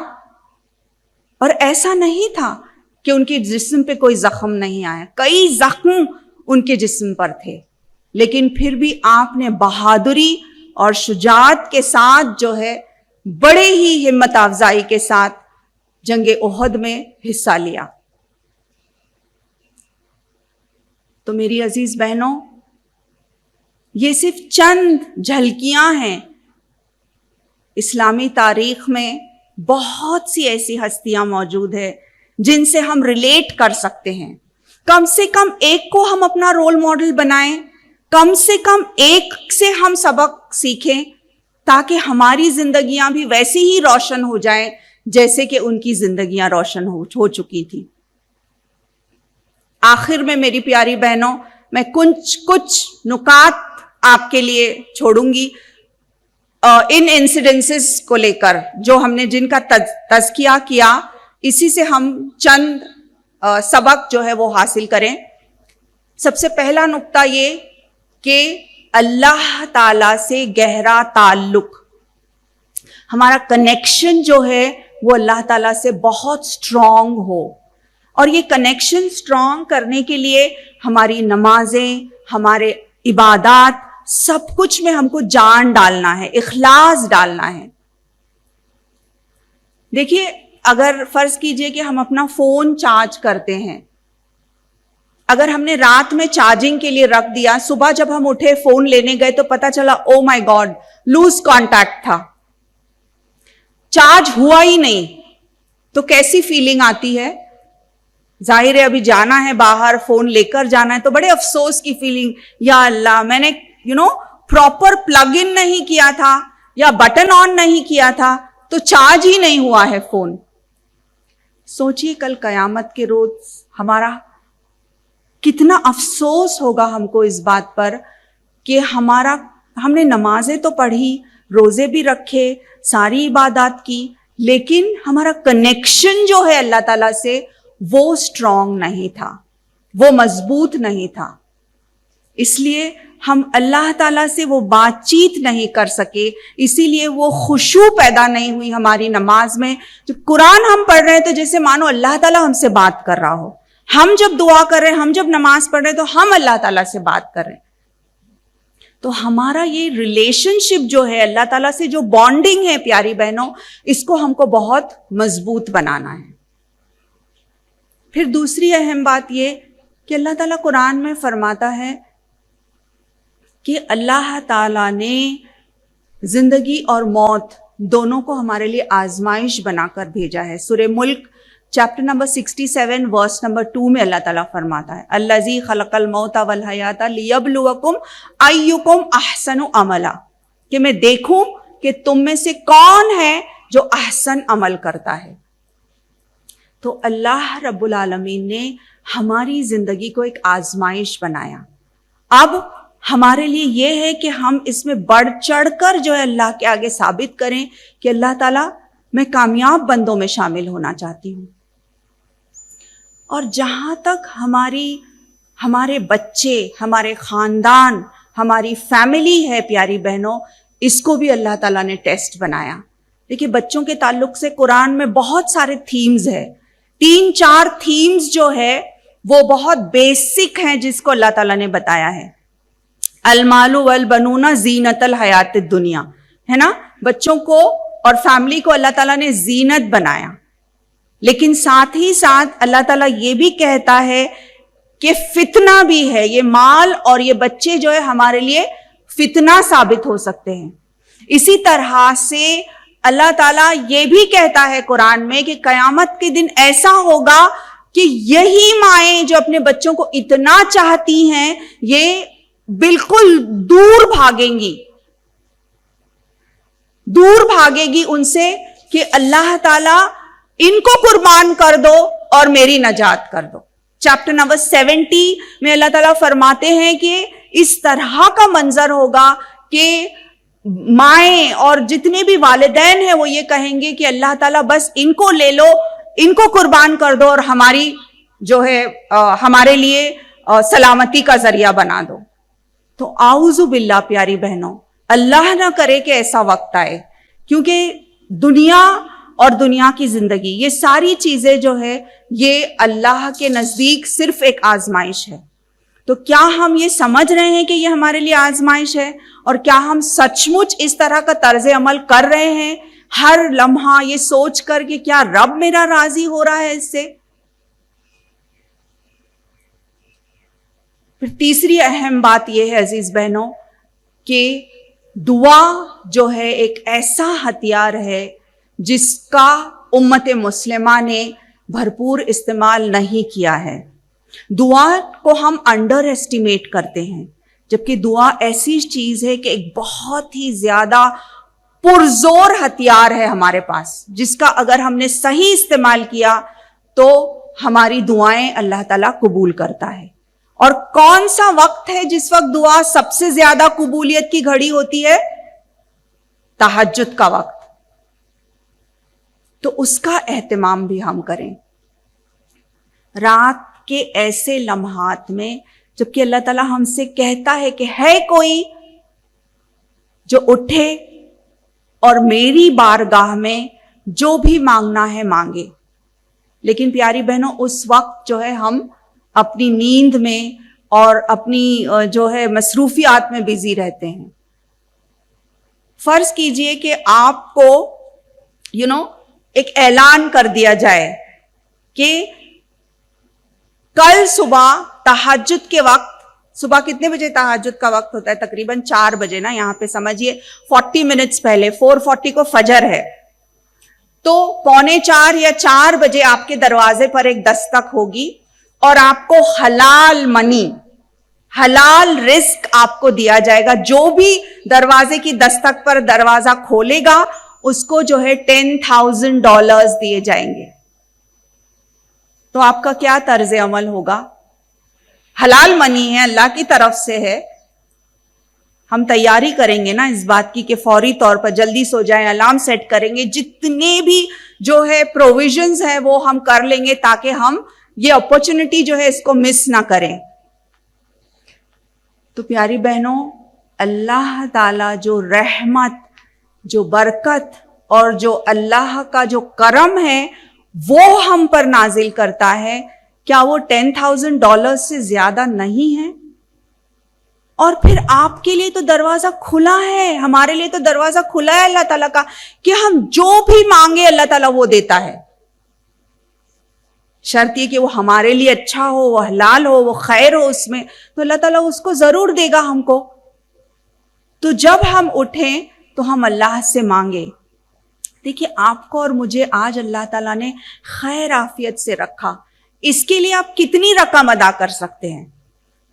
اور ایسا نہیں تھا کہ ان کے جسم پہ کوئی زخم نہیں آیا، کئی زخم ان کے جسم پر تھے، لیکن پھر بھی آپ نے بہادری اور شجاعت کے ساتھ جو ہے بڑے ہی ہمت افزائی کے ساتھ جنگ احد میں حصہ لیا. تو میری عزیز بہنوں، یہ صرف چند جھلکیاں ہیں. اسلامی تاریخ میں بہت سی ایسی ہستیاں موجود ہیں جن سے ہم ریلیٹ کر سکتے ہیں. کم سے کم ایک کو ہم اپنا رول ماڈل بنائیں، کم سے کم ایک سے ہم سبق سیکھیں تاکہ ہماری زندگیاں بھی ویسی ہی روشن ہو جائیں جیسے کہ ان کی زندگیاں روشن ہو چکی تھی. آخر میں میری پیاری بہنوں، میں کچھ نکات آپ کے لیے چھوڑوں گی ان انسیڈنسز کو لے کر جو ہم نے جن کا تذکیہ کیا، اسی سے ہم چند سبق جو ہے وہ حاصل کریں. سب سے پہلا نقطہ یہ کہ اللہ تعالی سے گہرا تعلق، ہمارا کنیکشن جو ہے وہ اللہ تعالیٰ سے بہت سٹرونگ ہو. اور یہ کنیکشن سٹرونگ کرنے کے لیے ہماری نمازیں، ہمارے عبادات، سب کچھ میں ہم کو جان ڈالنا ہے، اخلاص ڈالنا ہے. دیکھیے اگر فرض کیجئے کہ ہم اپنا فون چارج کرتے ہیں، اگر ہم نے رات میں چارجنگ کے لیے رکھ دیا، صبح جب ہم اٹھے فون لینے گئے تو پتا چلا او مائی گاڈ لوز کانٹیکٹ تھا، چارج ہوا ہی نہیں، تو کیسی فیلنگ آتی ہے؟ ظاہر ہے ابھی جانا ہے باہر، فون لے کر جانا ہے تو بڑے افسوس کی فیلنگ، یا اللہ میں نے پراپر پلگ ان نہیں کیا تھا یا بٹن آن نہیں کیا تھا تو چارج ہی نہیں ہوا ہے فون. سوچئے کل قیامت کے روز ہمارا کتنا افسوس ہوگا ہم کو اس بات پر کہ ہم نے نمازیں تو پڑھی، روزے بھی رکھے، ساری عبادات کی، لیکن ہمارا کنیکشن جو ہے اللہ تعالیٰ سے وہ سٹرونگ نہیں تھا، وہ مضبوط نہیں تھا. اس لیے ہم اللہ تعالیٰ سے وہ بات چیت نہیں کر سکے، اسی لیے وہ خشوع پیدا نہیں ہوئی ہماری نماز میں. جب قرآن ہم پڑھ رہے ہیں تو جیسے مانو اللہ تعالیٰ ہم سے بات کر رہا ہو، ہم جب دعا کر رہے ہیں، ہم جب نماز پڑھ رہے ہیں تو ہم اللہ تعالیٰ سے بات کر رہے ہیں. تو ہمارا یہ ریلیشن شپ جو ہے اللہ تعالیٰ سے، جو بانڈنگ ہے پیاری بہنوں، اس کو ہم کو بہت مضبوط بنانا ہے. پھر دوسری اہم بات یہ کہ اللہ تعالیٰ قرآن میں فرماتا ہے کہ اللہ تعالیٰ نے زندگی اور موت دونوں کو ہمارے لیے آزمائش بنا کر بھیجا ہے. سورہ ملک چیپٹر نمبر 67 ورس نمبر 2 میں اللہ تعالیٰ فرماتا ہے الذی خلق الموت والحیات لیبلوکم ایکم احسن عملا، کہ میں دیکھوں کہ تم میں سے کون ہے جو احسن عمل کرتا ہے. تو اللہ رب العالمین نے ہماری زندگی کو ایک آزمائش بنایا. اب ہمارے لیے یہ ہے کہ ہم اس میں بڑھ چڑھ کر جو ہے اللہ کے آگے ثابت کریں کہ اللہ تعالیٰ میں کامیاب بندوں میں شامل ہونا چاہتی ہوں. اور جہاں تک ہمارے بچے، ہمارے خاندان، ہماری فیملی ہے پیاری بہنوں، اس کو بھی اللہ تعالیٰ نے ٹیسٹ بنایا. دیکھیے بچوں کے تعلق سے قرآن میں بہت سارے تھیمز ہیں. 3-4 تھیمز جو ہے وہ بہت بیسک ہیں جس کو اللہ تعالیٰ نے بتایا ہے. المال والبنون زینت الحیات الدنیا، ہے نا. بچوں کو اور فیملی کو اللہ تعالیٰ نے زینت بنایا، لیکن ساتھ ہی ساتھ اللہ تعالیٰ یہ بھی کہتا ہے کہ فتنہ بھی ہے. یہ مال اور یہ بچے جو ہے ہمارے لیے فتنہ ثابت ہو سکتے ہیں. اسی طرح سے اللہ تعالیٰ یہ بھی کہتا ہے قرآن میں کہ قیامت کے دن ایسا ہوگا کہ یہی مائیں جو اپنے بچوں کو اتنا چاہتی ہیں یہ بالکل دور بھاگے گی ان سے کہ اللہ تعالیٰ ان کو قربان کر دو اور میری نجات کر دو. چیپٹر نمبر 70 میں اللہ تعالیٰ فرماتے ہیں کہ اس طرح کا منظر ہوگا کہ مائیں اور جتنے بھی والدین ہیں وہ یہ کہیں گے کہ اللہ تعالیٰ بس ان کو لے لو، ان کو قربان کر دو اور ہماری جو ہے ہمارے لیے سلامتی کا ذریعہ بنا دو. تو اعوذ باللہ پیاری بہنوں، اللہ نہ کرے کہ ایسا وقت آئے، کیونکہ دنیا اور دنیا کی زندگی یہ ساری چیزیں جو ہے یہ اللہ کے نزدیک صرف ایک آزمائش ہے. تو کیا ہم یہ سمجھ رہے ہیں کہ یہ ہمارے لیے آزمائش ہے، اور کیا ہم سچ مچ اس طرح کا طرز عمل کر رہے ہیں ہر لمحہ یہ سوچ کر کہ کیا رب میرا راضی ہو رہا ہے اس سے؟ پھر تیسری اہم بات یہ ہے عزیز بہنوں کہ دعا جو ہے ایک ایسا ہتھیار ہے جس کا امت مسلمہ نے بھرپور استعمال نہیں کیا ہے. دعا کو ہم انڈر ایسٹیمیٹ کرتے ہیں، جبکہ دعا ایسی چیز ہے کہ ایک بہت ہی زیادہ پرزور ہتھیار ہے ہمارے پاس، جس کا اگر ہم نے صحیح استعمال کیا تو ہماری دعائیں اللہ تعالیٰ قبول کرتا ہے. اور کون سا وقت ہے جس وقت دعا سب سے زیادہ قبولیت کی گھڑی ہوتی ہے؟ تہجد کا وقت. تو اس کا اہتمام بھی ہم کریں. رات کے ایسے لمحات میں جبکہ اللہ تعالیٰ ہم سے کہتا ہے کہ ہے کوئی جو اٹھے اور میری بارگاہ میں جو بھی مانگنا ہے مانگے، لیکن پیاری بہنوں اس وقت جو ہے ہم اپنی نیند میں اور اپنی جو ہے مصروفیات میں بزی رہتے ہیں. فرض کیجئے کہ آپ کو ایک اعلان کر دیا جائے کہ کل صبح تہجد کے وقت، صبح کتنے بجے تہجد کا وقت ہوتا ہے؟ تقریباً 4 بجے نا، یہاں پہ سمجھیے 40 منٹس پہلے 4:40 کو فجر ہے، تو 3:45 یا 4 بجے آپ کے دروازے پر ایک دستک ہوگی اور آپ کو حلال منی، حلال رزق آپ کو دیا جائے گا. جو بھی دروازے کی دستک پر دروازہ کھولے گا اس کو جو ہے $10,000 دیے جائیں گے. تو آپ کا کیا طرز عمل ہوگا؟ حلال منی ہے، اللہ کی طرف سے ہے، ہم تیاری کریں گے نا اس بات کی کہ فوری طور پر جلدی سو جائیں، الارم سیٹ کریں گے، جتنے بھی جو ہے پروویژنز ہیں وہ ہم کر لیں گے تاکہ ہم یہ اپرچونٹی جو ہے اس کو مس نہ کریں. تو پیاری بہنوں، اللہ تعالی جو رحمت، جو برکت اور جو اللہ کا جو کرم ہے وہ ہم پر نازل کرتا ہے، کیا وہ $10,000 سے زیادہ نہیں ہے؟ اور پھر آپ کے لیے تو دروازہ کھلا ہے، ہمارے لیے تو دروازہ کھلا ہے اللہ تعالیٰ کا کہ ہم جو بھی مانگے اللہ تعالیٰ وہ دیتا ہے. شرط یہ کہ وہ ہمارے لیے اچھا ہو، وہ حلال ہو، وہ خیر ہو اس میں، تو اللہ تعالیٰ اس کو ضرور دے گا ہم کو. تو جب ہم اٹھیں تو ہم اللہ سے مانگے. دیکھیے آپ کو اور مجھے آج اللہ تعالیٰ نے خیر عافیت سے رکھا، اس کے لیے آپ کتنی رقم ادا کر سکتے ہیں؟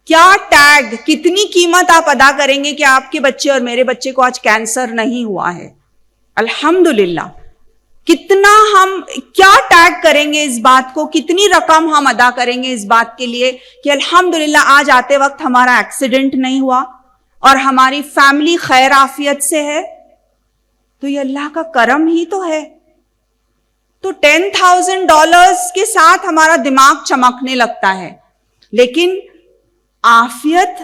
کیا ٹیگ، کتنی قیمت آپ ادا کریں گے کہ آپ کے بچے اور میرے بچے کو آج کینسر نہیں ہوا ہے؟ الحمدللہ. کتنا ہم کیا ٹیگ کریں گے اس بات کو، کتنی رقم ہم ادا کریں گے اس بات کے لیے کہ الحمدللہ آج آتے وقت ہمارا ایکسیڈنٹ نہیں ہوا اور ہماری فیملی خیر عافیت سے ہے. تو یہ اللہ کا کرم ہی تو ہے. تو $10,000 کے ساتھ ہمارا دماغ چمکنے لگتا ہے، لیکن عافیت،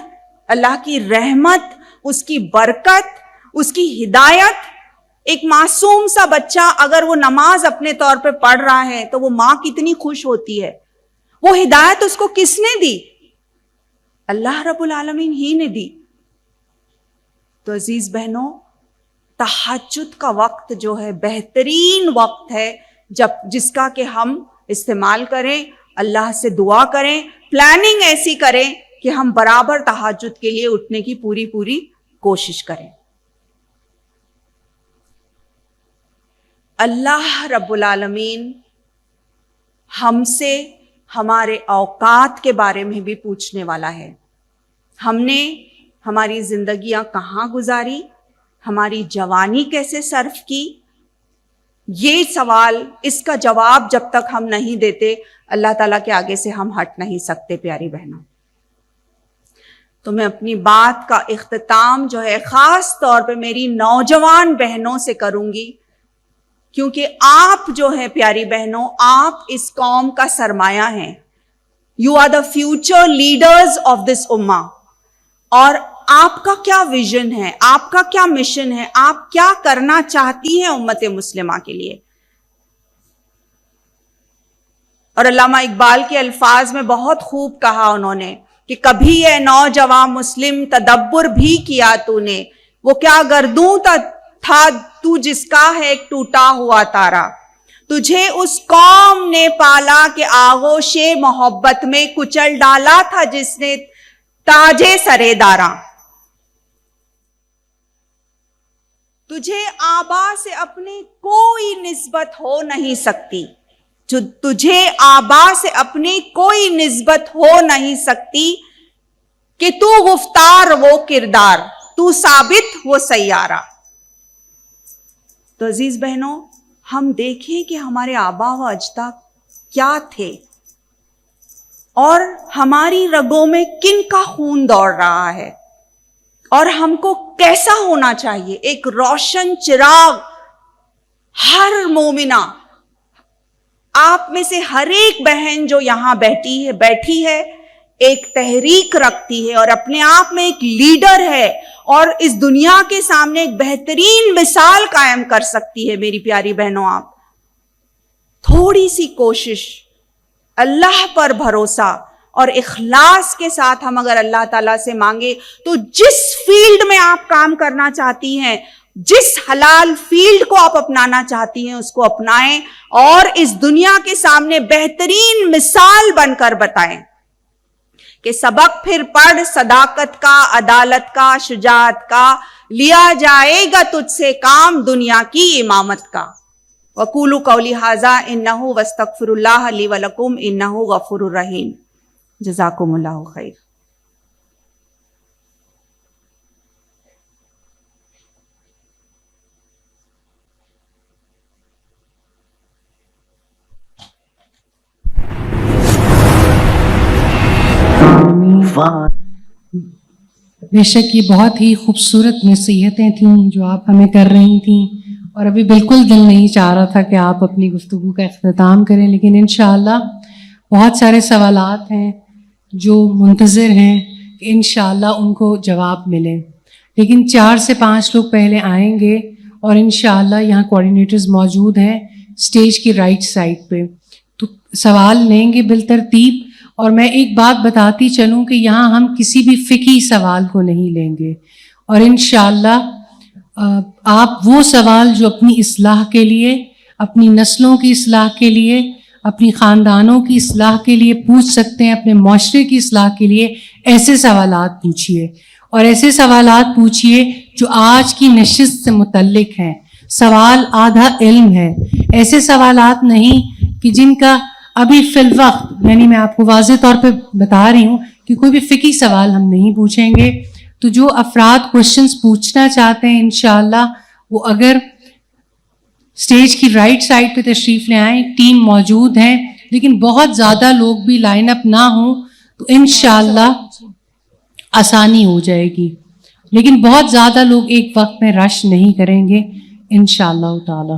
اللہ کی رحمت، اس کی برکت، اس کی ہدایت، ایک معصوم سا بچہ اگر وہ نماز اپنے طور پہ پڑھ رہا ہے تو وہ ماں کتنی خوش ہوتی ہے. وہ ہدایت اس کو کس نے دی؟ اللہ رب العالمین ہی نے دی. تو عزیز بہنوں، تہجد کا وقت جو ہے بہترین وقت ہے جس کا کہ ہم استعمال کریں، اللہ سے دعا کریں، پلاننگ ایسی کریں کہ ہم برابر تہجد کے لیے اٹھنے کی پوری کوشش کریں. اللہ رب العالمین ہم سے ہمارے اوقات کے بارے میں بھی پوچھنے والا ہے. ہم نے ہماری زندگیاں کہاں گزاری، ہماری جوانی کیسے صرف کی؟ یہ سوال، اس کا جواب جب تک ہم نہیں دیتے، اللہ تعالیٰ کے آگے سے ہم ہٹ نہیں سکتے. پیاری بہنوں، تو میں اپنی بات کا اختتام جو ہے خاص طور پہ میری نوجوان بہنوں سے کروں گی، کیونکہ آپ جو ہیں پیاری بہنوں، آپ اس قوم کا سرمایہ ہیں. You are the future leaders of this امہ. اور آپ کا کیا ویژن ہے، آپ کا کیا مشن ہے، آپ کیا کرنا چاہتی ہیں امت مسلمہ کے لیے؟ اور علامہ اقبال کے الفاظ میں بہت خوب کہا انہوں نے کہ کبھی اے نوجوان مسلم تدبر بھی کیا تو نے، وہ کیا گردوں تھا تو جس کا ہے ایک ٹوٹا ہوا تارا، تجھے اس قوم نے پالا کہ آغوش محبت میں کچل ڈالا تھا جس نے تاجے سرے داراں. تجھے آبا سے اپنی کوئی نسبت ہو نہیں سکتی، جو تجھے آبا سے اپنی کوئی نسبت ہو نہیں سکتی، کہ تو گفتار وہ کردار، تو ثابت وہ سیارہ. تو عزیز بہنوں، ہم دیکھیں کہ ہمارے آبا و اجداد کیا تھے اور ہماری رگوں میں کن کا خون دوڑ رہا ہے، اور ہم کو کیسا ہونا چاہیے. ایک روشن چراغ ہر مومنہ، آپ میں سے ہر ایک بہن جو یہاں بیٹھی ہے ایک تحریک رکھتی ہے اور اپنے آپ میں ایک لیڈر ہے اور اس دنیا کے سامنے ایک بہترین مثال قائم کر سکتی ہے. میری پیاری بہنوں، آپ تھوڑی سی کوشش، اللہ پر بھروسہ اور اخلاص کے ساتھ ہم اگر اللہ تعالیٰ سے مانگے تو جس فیلڈ میں آپ کام کرنا چاہتی ہیں، جس حلال فیلڈ کو آپ اپنانا چاہتی ہیں، اس کو اپنائیں اور اس دنیا کے سامنے بہترین مثال بن کر بتائیں کہ سبق پھر پڑھ صداقت کا، عدالت کا، شجاعت کا، لیا جائے گا تجھ سے کام دنیا کی امامت کا. وَقُولُوا قَوْلِي هَٰذَا إِنَّهُ وَاسْتَغْفِرُوا اللَّهَ لِي وَلَكُمْ إِنَّهُ غَفُورٌ رَّحِيمٌ. جزاکم اللہ خیر. بے شک یہ بہت ہی خوبصورت نصیحتیں تھیں جو آپ ہمیں کر رہی تھیں، اور ابھی بالکل دل نہیں چاہ رہا تھا کہ آپ اپنی گفتگو کا اختتام کریں، لیکن انشاءاللہ بہت سارے سوالات ہیں جو منتظر ہیں کہ انشاءاللہ ان کو جواب ملے. لیکن 4 سے 5 لوگ پہلے آئیں گے اور انشاءاللہ یہاں کوآرڈینیٹرز موجود ہیں اسٹیج کی رائٹ سائڈ پہ، تو سوال لیں گے بالترتیب. اور میں ایک بات بتاتی چلوں کہ یہاں ہم کسی بھی فقہی سوال کو نہیں لیں گے، اور انشاءاللہ آپ وہ سوال جو اپنی اصلاح کے لیے، اپنی نسلوں کی اصلاح کے لیے، اپنی خاندانوں کی اصلاح کے لیے پوچھ سکتے ہیں، اپنے معاشرے کی اصلاح کے لیے ایسے سوالات پوچھیے، اور ایسے سوالات پوچھیے جو آج کی نشست سے متعلق ہیں. سوال آدھا علم ہے، ایسے سوالات نہیں کہ جن کا ابھی فی الوقت، یعنی میں آپ کو واضح طور پہ بتا رہی ہوں کہ کوئی بھی فقہی سوال ہم نہیں پوچھیں گے. تو جو افراد کوشچنس پوچھنا چاہتے ہیں انشاءاللہ وہ اگر اسٹیج کی رائٹ سائڈ پہ تشریف لے آئیں، ٹیم موجود ہیں، لیکن بہت زیادہ لوگ بھی لائن اپ نہ ہوں تو انشاءاللہ آسانی ہو جائے گی، لیکن بہت زیادہ لوگ ایک وقت میں رش نہیں کریں گے انشاءاللہ تعالی.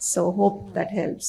So hope that helps.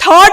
3rd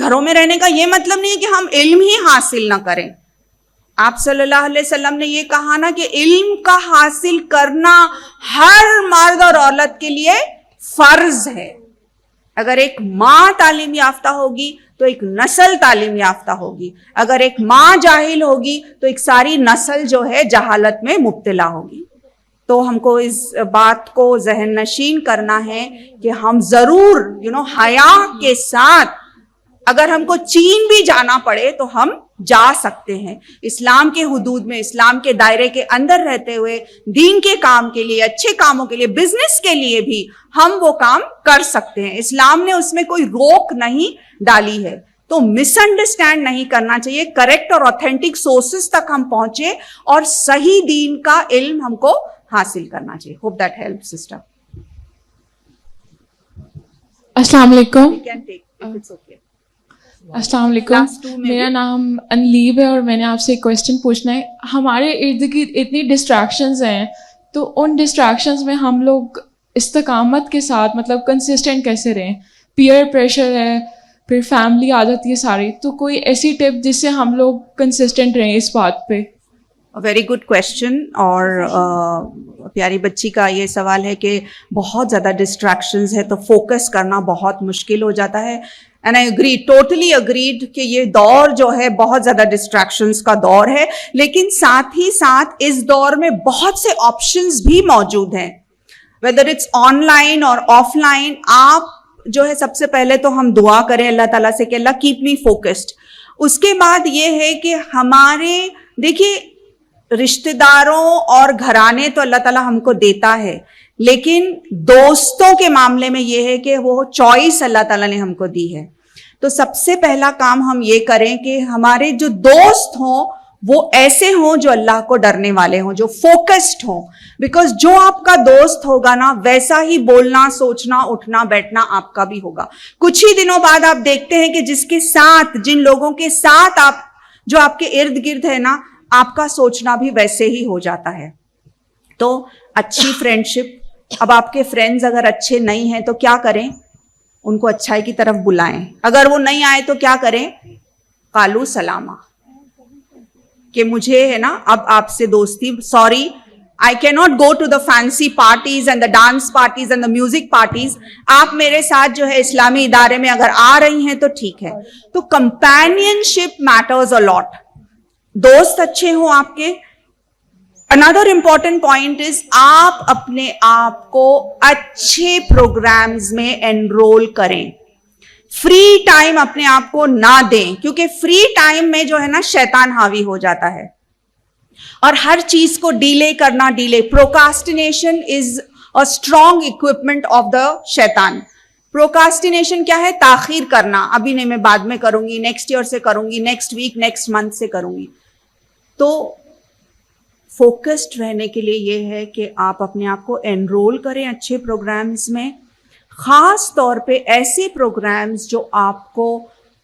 گھروں میں رہنے کا یہ مطلب نہیں ہے کہ ہم علم ہی حاصل نہ کریں. آپ صلی اللہ علیہ وسلم نے یہ کہا نا کہ علم کا حاصل کرنا ہر مرد اور عورت کے لیے فرض ہے. اگر ایک ماں تعلیم یافتہ ہوگی تو ایک نسل تعلیم یافتہ ہوگی. اگر ایک ماں جاہل ہوگی تو ایک ساری نسل جو ہے جہالت میں مبتلا ہوگی. تو ہم کو اس بات کو ذہن نشین کرنا ہے کہ ہم ضرور حیا کے ساتھ اگر ہم کو چین بھی جانا پڑے تو ہم جا سکتے ہیں. اسلام کے حدود میں، اسلام کے دائرے کے اندر رہتے ہوئے دین کے کام کے لیے، اچھے کاموں کے لیے، بزنس کے لیے بھی ہم وہ کام کر سکتے ہیں. اسلام نے اس میں کوئی روک نہیں ڈالی ہے. تو مس انڈرسٹینڈ نہیں کرنا چاہیے. کریکٹ اور اوتھینٹک سورسز تک ہم پہنچے اور صحیح دین کا علم ہم کو حاصل کرنا چاہیے. Hope that help sister. السلام علیکم. okay. السلام علیکم. میرا نام انلیب ہے اور میں نے آپ سے ایک کویسچن پوچھنا ہے. ہمارے ارد گرد اتنی ڈسٹریکشنز ہیں، تو ان ڈسٹریکشنز میں ہم لوگ استقامت کے ساتھ مطلب کنسسٹنٹ کیسے رہیں؟ پیئر پریشر ہے، پھر فیملی آ جاتی ہے ساری، تو کوئی ایسی ٹپ جس سے ہم لوگ کنسسٹنٹ رہیں اس بات پہ؟ Very good question. اور پیاری بچی کا یہ سوال ہے کہ بہت زیادہ ڈسٹریکشنز ہے تو فوکس کرنا بہت مشکل ہو جاتا ہے. And I agree, totally agreed کہ یہ دور جو ہے بہت زیادہ ڈسٹریکشنز کا دور ہے، لیکن ساتھ ہی ساتھ اس دور میں بہت سے آپشنز بھی موجود ہیں، ویدر اٹس آن لائن اور آف لائن. آپ جو ہے سب سے پہلے تو ہم دعا کریں اللہ تعالیٰ سے کہ اللہ کیپ می فوکسڈ. اس کے بعد یہ ہے کہ ہمارے دیکھیے رشتہ داروں اور گھرانے تو اللہ تعالیٰ ہم کو دیتا ہے، لیکن دوستوں کے معاملے میں یہ ہے کہ وہ چوائس اللہ تعالیٰ نے ہم کو دی ہے. تو سب سے پہلا کام ہم یہ کریں کہ ہمارے جو دوست ہوں وہ ایسے ہوں جو اللہ کو ڈرنے والے ہوں، جو فوکسڈ ہوں. بیکاز جو آپ کا دوست ہوگا نا ویسا ہی بولنا، سوچنا، اٹھنا بیٹھنا آپ کا بھی ہوگا. کچھ ہی دنوں بعد آپ دیکھتے ہیں کہ جس کے ساتھ، جن لوگوں کے ساتھ آپ جو آپ کے ارد گرد ہے نا، آپ کا سوچنا بھی ویسے ہی ہو جاتا ہے. تو اچھی فرینڈشپ. اب آپ کے فرینڈز اگر اچھے نہیں ہیں تو کیا کریں؟ ان کو اچھائی کی طرف بلائیں. اگر وہ نہیں آئے تو کیا کریں؟ قالو سلامہ، کہ مجھے ہے نا اب آپ سے دوستی، sorry I cannot go to the fancy parties and the dance parties and the music parties. آپ میرے ساتھ جو ہے اسلامی ادارے میں اگر آ رہی ہیں تو ٹھیک ہے. تو companionship matters a lot. دوست اچھے ہوں آپ کے. Another important point is آپ اپنے آپ کو اچھے پروگرامز میں انرول کریں. فری ٹائم اپنے آپ کو نہ دیں، کیونکہ فری ٹائم میں جو ہے نا شیطان حاوی ہو جاتا ہے اور ہر چیز کو ڈیلے کرنا. Procrastination is a strong equipment of the شیطان. پروکاسٹینیشن کیا ہے؟ تاخیر کرنا. ابھی نہیں، میں بعد میں کروں گی، نیکسٹ ایئر سے کروں گی، نیکسٹ ویک، نیکسٹ منتھ سے کروں گی. تو فوکسڈ رہنے کے لیے یہ ہے کہ آپ اپنے آپ کو انرول کریں اچھے پروگرامز میں، خاص طور پہ ایسے پروگرامز جو آپ کو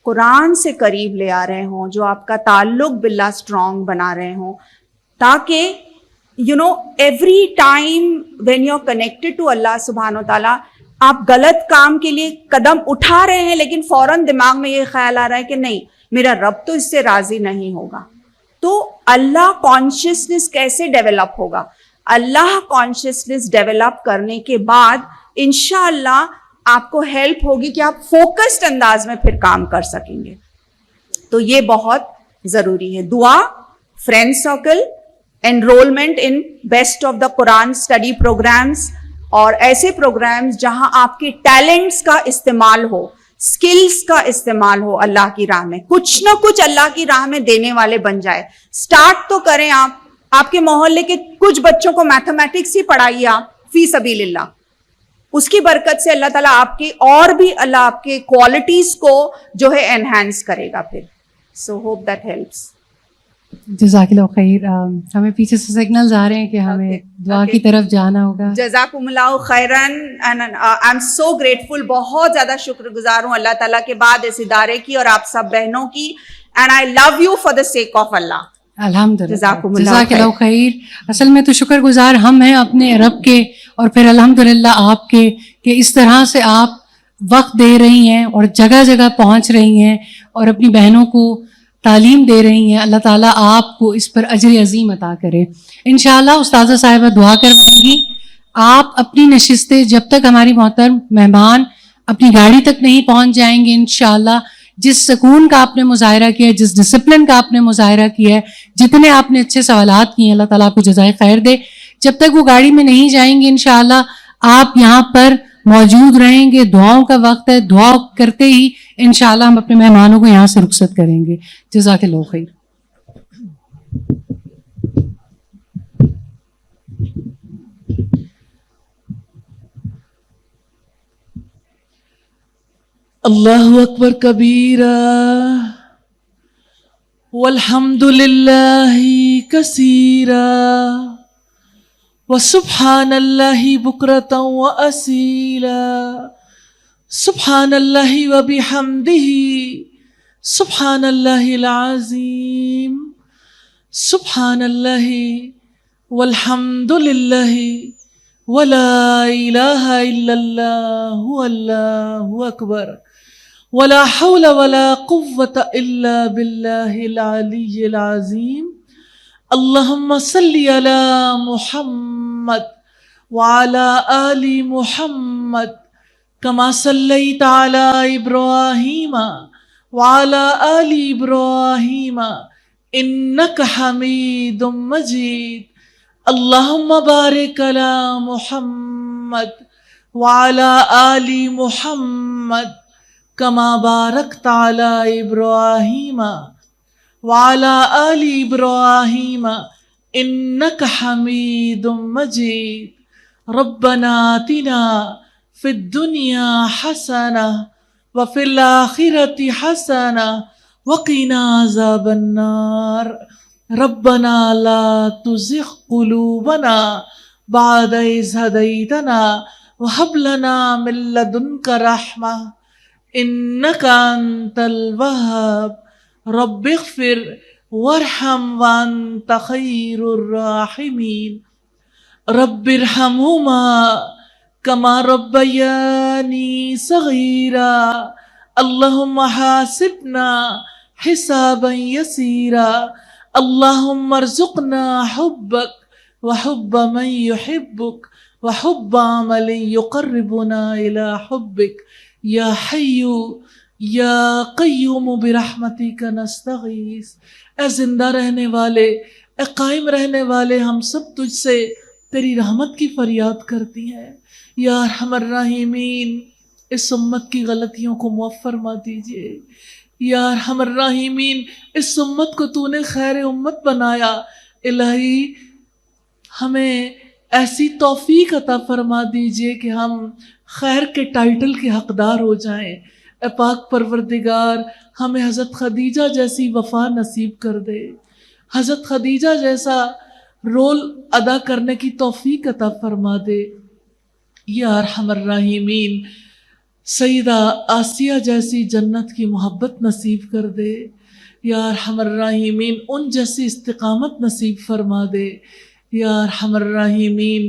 قرآن سے قریب لے آ رہے ہوں، جو آپ کا تعلق باللہ اسٹرانگ بنا رہے ہوں، تاکہ every time when you are connected to اللہ سبحانہ و تعالیٰ، آپ غلط کام کے لیے قدم اٹھا رہے ہیں لیکن فوراً دماغ میں یہ خیال آ رہا ہے کہ نہیں، میرا رب تو اس سے راضی نہیں ہوگا. تو اللہ کانشیسنس کیسے ڈیولپ ہوگا؟ اللہ کانشیسنس ڈیولپ کرنے کے بعد انشاءاللہ آپ کو ہیلپ ہوگی کہ آپ فوکسڈ انداز میں پھر کام کر سکیں گے. تو یہ بہت ضروری ہے. دعا، friend circle, enrollment in best of the قرآن اسٹڈی پروگرامز، اور ایسے پروگرامز جہاں آپ کے ٹیلنٹس کا استعمال ہو، اسکلس کا استعمال ہو اللہ کی راہ میں. کچھ نہ کچھ اللہ کی راہ میں دینے والے بن جائے. سٹارٹ تو کریں آپ کے محلے کے کچھ بچوں کو میتھمیٹکس ہی پڑھائیے آپ فی سبیل اللہ. اس کی برکت سے اللہ تعالیٰ آپ کی اور بھی اللہ آپ کے کوالٹیز کو جو ہے انہینس کرے گا پھر. So hope that helps. جزاک اللہ خیر. ہمیں پیچھے سے سگنلز آ رہے ہیں کہ ہمیں دعا کی طرف جانا ہوگا. جزاکم اللہ خیرن. I am so grateful. بہت زیادہ شکر گزار ہوں اللہ تعالیٰ کے بعد اس ادارے کی اور آپ سب بہنوں کی. And I love you for the sake of اللہ. الحمدللہ. جزاک اللہ خیر. اصل میں تو شکر گزار ہم ہیں اپنے رب کے، اور پھر الحمدللہ آپ کے، کہ اس طرح سے آپ وقت دے رہی ہیں اور جگہ جگہ پہنچ رہی ہیں اور اپنی بہنوں کو تعلیم دے رہی ہیں. اللہ تعالیٰ آپ کو اس پر اجر عظیم عطا کرے. انشاءاللہ استاذہ صاحبہ دعا کروائیں گی. آپ اپنی نشستیں جب تک ہماری محترم مہمان اپنی گاڑی تک نہیں پہنچ جائیں گے انشاءاللہ جس سکون کا آپ نے مظاہرہ کیا ہے, جس ڈسپلن کا آپ نے مظاہرہ کیا ہے, جتنے آپ نے اچھے سوالات کیے ہیں, اللہ تعالیٰ آپ کو جزائے خیر دے. جب تک وہ گاڑی میں نہیں جائیں گے انشاءاللہ آپ یہاں پر موجود رہیں گے. دعاؤں کا وقت ہے, دعا کرتے ہی انشاءاللہ ہم اپنے مہمانوں کو یہاں سے رخصت کریں گے. جزاک اللہ خیر. اللہ اکبر کبیرہ والحمد للہ کثیرا وسبحان اللہ بکرۃ واسیلا سبحان اللہ وبحمدہ سبحان اللہ العظیم سبحان اللہ والحمد للہ ولا الہ الا اللہ واللہ اکبر ولا حول ولا قوة الا باللہ العلی العظیم. اللہم صلی علی محمد وعلی آل محمد کما صلیت علی ابراہیم وعلی آل ابراہیم انک حمید مجید. اللہم بارک علی محمد وعلی آل محمد کما بارکت علی ابراہیم وعلی آل ابراہیم انک حمید مجید. ربنا آتنا فی الدنیا حسنہ وفی الآخرۃ حسنہ وقنا عذاب النار. ربنا لا تزغ قلوبنا بعد إذ هديتنا وهب لنا من لدنك رحمة إنك أنت الوهاب. رب اغفر وارحم وأنت خير الراحمين. رب ارحمهما كما ربياني صغيرا. اللهم حاسبنا حسابا يسيرا. اللهم ارزقنا حبك وحب من يحبك وحب عمل يقربنا إلى حبك يا حي يا قيوم برحمتك نستغيث. اے زندہ رہنے والے, اے قائم رہنے والے, ہم سب تجھ سے تیری رحمت کی فریاد کرتی ہیں. یا ارحم الراحمین اس امت کی غلطیوں کو معاف فرما دیجیے. یا ارحم الراحمین اس امت کو تو نے خیر امت بنایا. الہی ہمیں ایسی توفیق عطا فرما دیجئے کہ ہم خیر کے ٹائٹل کے حقدار ہو جائیں. اے پاک پروردگار ہمیں حضرت خدیجہ جیسی وفا نصیب کر دے, حضرت خدیجہ جیسا رول ادا کرنے کی توفیق عطا فرما دے. یا ارحم الراحمین سیدہ آسیہ جیسی جنت کی محبت نصیب کر دے. یا ارحم الراحمین ان جیسی استقامت نصیب فرما دے. یا ارحم الراحمین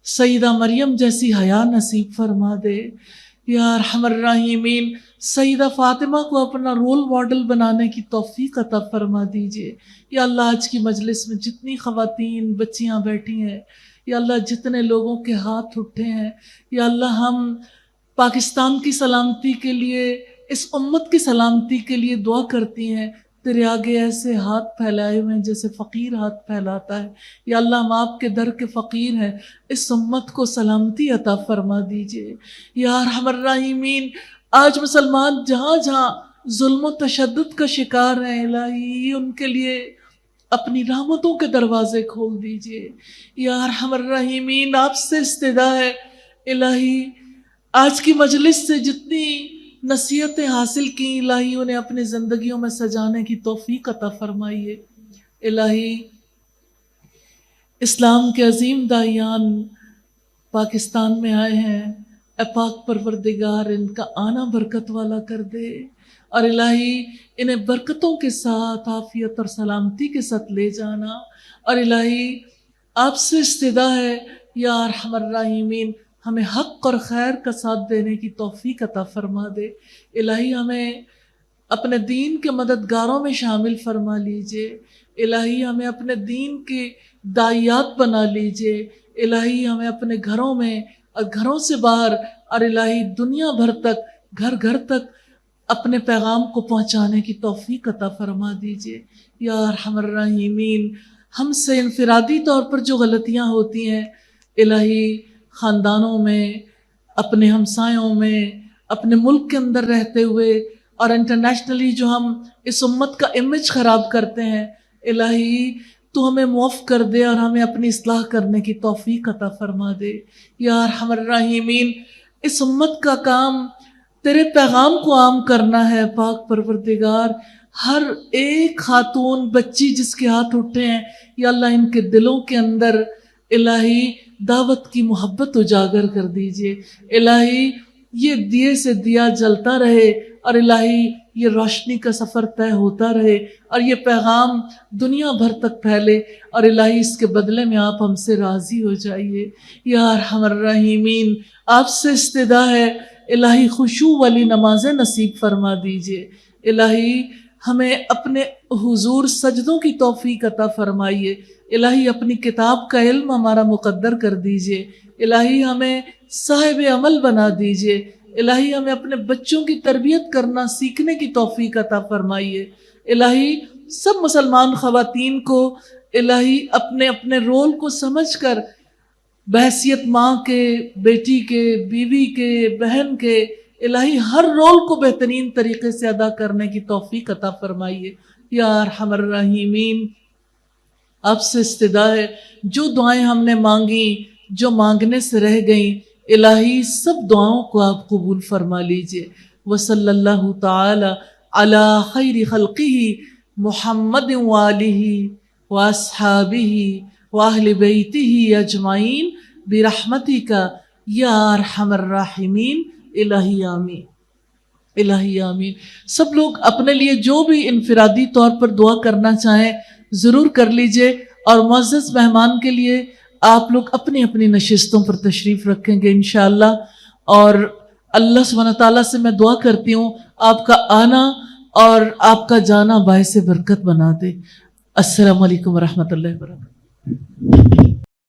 سیدہ مریم جیسی حیا نصیب فرما دے. یا ارحم الراحمین سیدہ فاطمہ کو اپنا رول ماڈل بنانے کی توفیق عطا فرما دیجیے. یا اللہ آج کی مجلس میں جتنی خواتین بچیاں بیٹھی ہیں, یا اللہ جتنے لوگوں کے ہاتھ اٹھے ہیں, یا اللہ ہم پاکستان کی سلامتی کے لیے, اس امت کی سلامتی کے لیے دعا کرتی ہیں. تیرے آگے ایسے ہاتھ پھیلائے ہوئے ہیں جیسے فقیر ہاتھ پھیلاتا ہے. یا اللہ ہم آپ کے در کے فقیر ہیں, اس امت کو سلامتی عطا فرما دیجئے. یا ارحم الراحمین آج مسلمان جہاں جہاں ظلم و تشدد کا شکار ہیں, الہی ان کے لیے اپنی رحمتوں کے دروازے کھول دیجئے. یا ارحم الراحمین آپ سے استدعا ہے الہی آج کی مجلس سے جتنی نصیحتیں حاصل کی الہی انہیں اپنی زندگیوں میں سجانے کی توفیق عطا فرمائیے. الہی اسلام کے عظیم داعیان پاکستان میں آئے ہیں, اے پاک پروردگار ان کا آنا برکت والا کر دے, اور الہی انہیں برکتوں کے ساتھ عافیت اور سلامتی کے ساتھ لے جانا. اور الہی آپ سے استدعا ہے یا ارحم الراحمین ہمیں حق اور خیر کا ساتھ دینے کی توفیق عطا فرما دے۔ الہی ہمیں اپنے دین کے مددگاروں میں شامل فرما لیجئے۔ الہی ہمیں اپنے دین کے داعیات بنا لیجئے۔ الہی ہمیں اپنے گھروں میں اور گھروں سے باہر اور الہی دنیا بھر تک، گھر گھر تک اپنے پیغام کو پہنچانے کی توفیق عطا فرما دیجئے یا ارحم الراحمین۔ ہم سے انفرادی طور پر جو غلطیاں ہوتی ہیں الہی، خاندانوں میں، اپنے ہمسایوں میں، اپنے ملک کے اندر رہتے ہوئے اور انٹرنیشنلی جو ہم اس امت کا امیج خراب کرتے ہیں، الہی تو ہمیں معاف کر دے اور ہمیں اپنی اصلاح کرنے کی توفیق عطا فرما دے یا ارحم الراحمین۔ اس امت کا کام تیرے پیغام کو عام کرنا ہے پاک پروردگار۔ ہر ایک خاتون بچی جس کے ہاتھ اٹھے ہیں یا اللہ ان کے دلوں کے اندر الہی دعوت کی محبت اجاگر کر دیجئے۔ الہی یہ دیے سے دیا جلتا رہے اور الہی یہ روشنی کا سفر طے ہوتا رہے اور یہ پیغام دنیا بھر تک پھیلے اور الہی اس کے بدلے میں آپ ہم سے راضی ہو جائیے یا ارحم الراحمین۔ آپ سے استدعا ہے الہی خشوع والی نمازیں نصیب فرما دیجئے۔ الہی ہمیں اپنے حضور سجدوں کی توفیق عطا فرمائیے۔ الہی اپنی کتاب کا علم ہمارا مقدر کر دیجئے۔ الہی ہمیں صاحب عمل بنا دیجئے۔ الہی ہمیں اپنے بچوں کی تربیت کرنا سیکھنے کی توفیق عطا فرمائیے۔ الہی سب مسلمان خواتین کو الہی اپنے اپنے رول کو سمجھ کر بحیثیت ماں کے، بیٹی کے، بیوی کے، بہن کے، الہی ہر رول کو بہترین طریقے سے ادا کرنے کی توفیق عطا فرمائیے یا ارحم الراحمین۔ آپ سے استدعا ہے جو دعائیں ہم نے مانگی، جو مانگنے سے رہ گئیں، الہی سب دعاؤں کو آپ قبول فرما لیجئے۔ وصلی اللہ تعالی علی خیر خلقہ محمد وآلہ واصحابہ واہل بیتہ اجمعین برحمتک یا ارحم الراحمین۔ الہی آمین، الہی آمین۔ سب لوگ اپنے لیے جو بھی انفرادی طور پر دعا کرنا چاہیں ضرور کر لیجئے، اور معزز مہمان کے لیے آپ لوگ اپنی اپنی نشستوں پر تشریف رکھیں گے انشاءاللہ، اور اللہ سبحانہ تعالیٰ سے میں دعا کرتی ہوں آپ کا آنا اور آپ کا جانا باعث برکت بنا دے۔ السلام علیکم ورحمۃ اللہ وبرکاتہ۔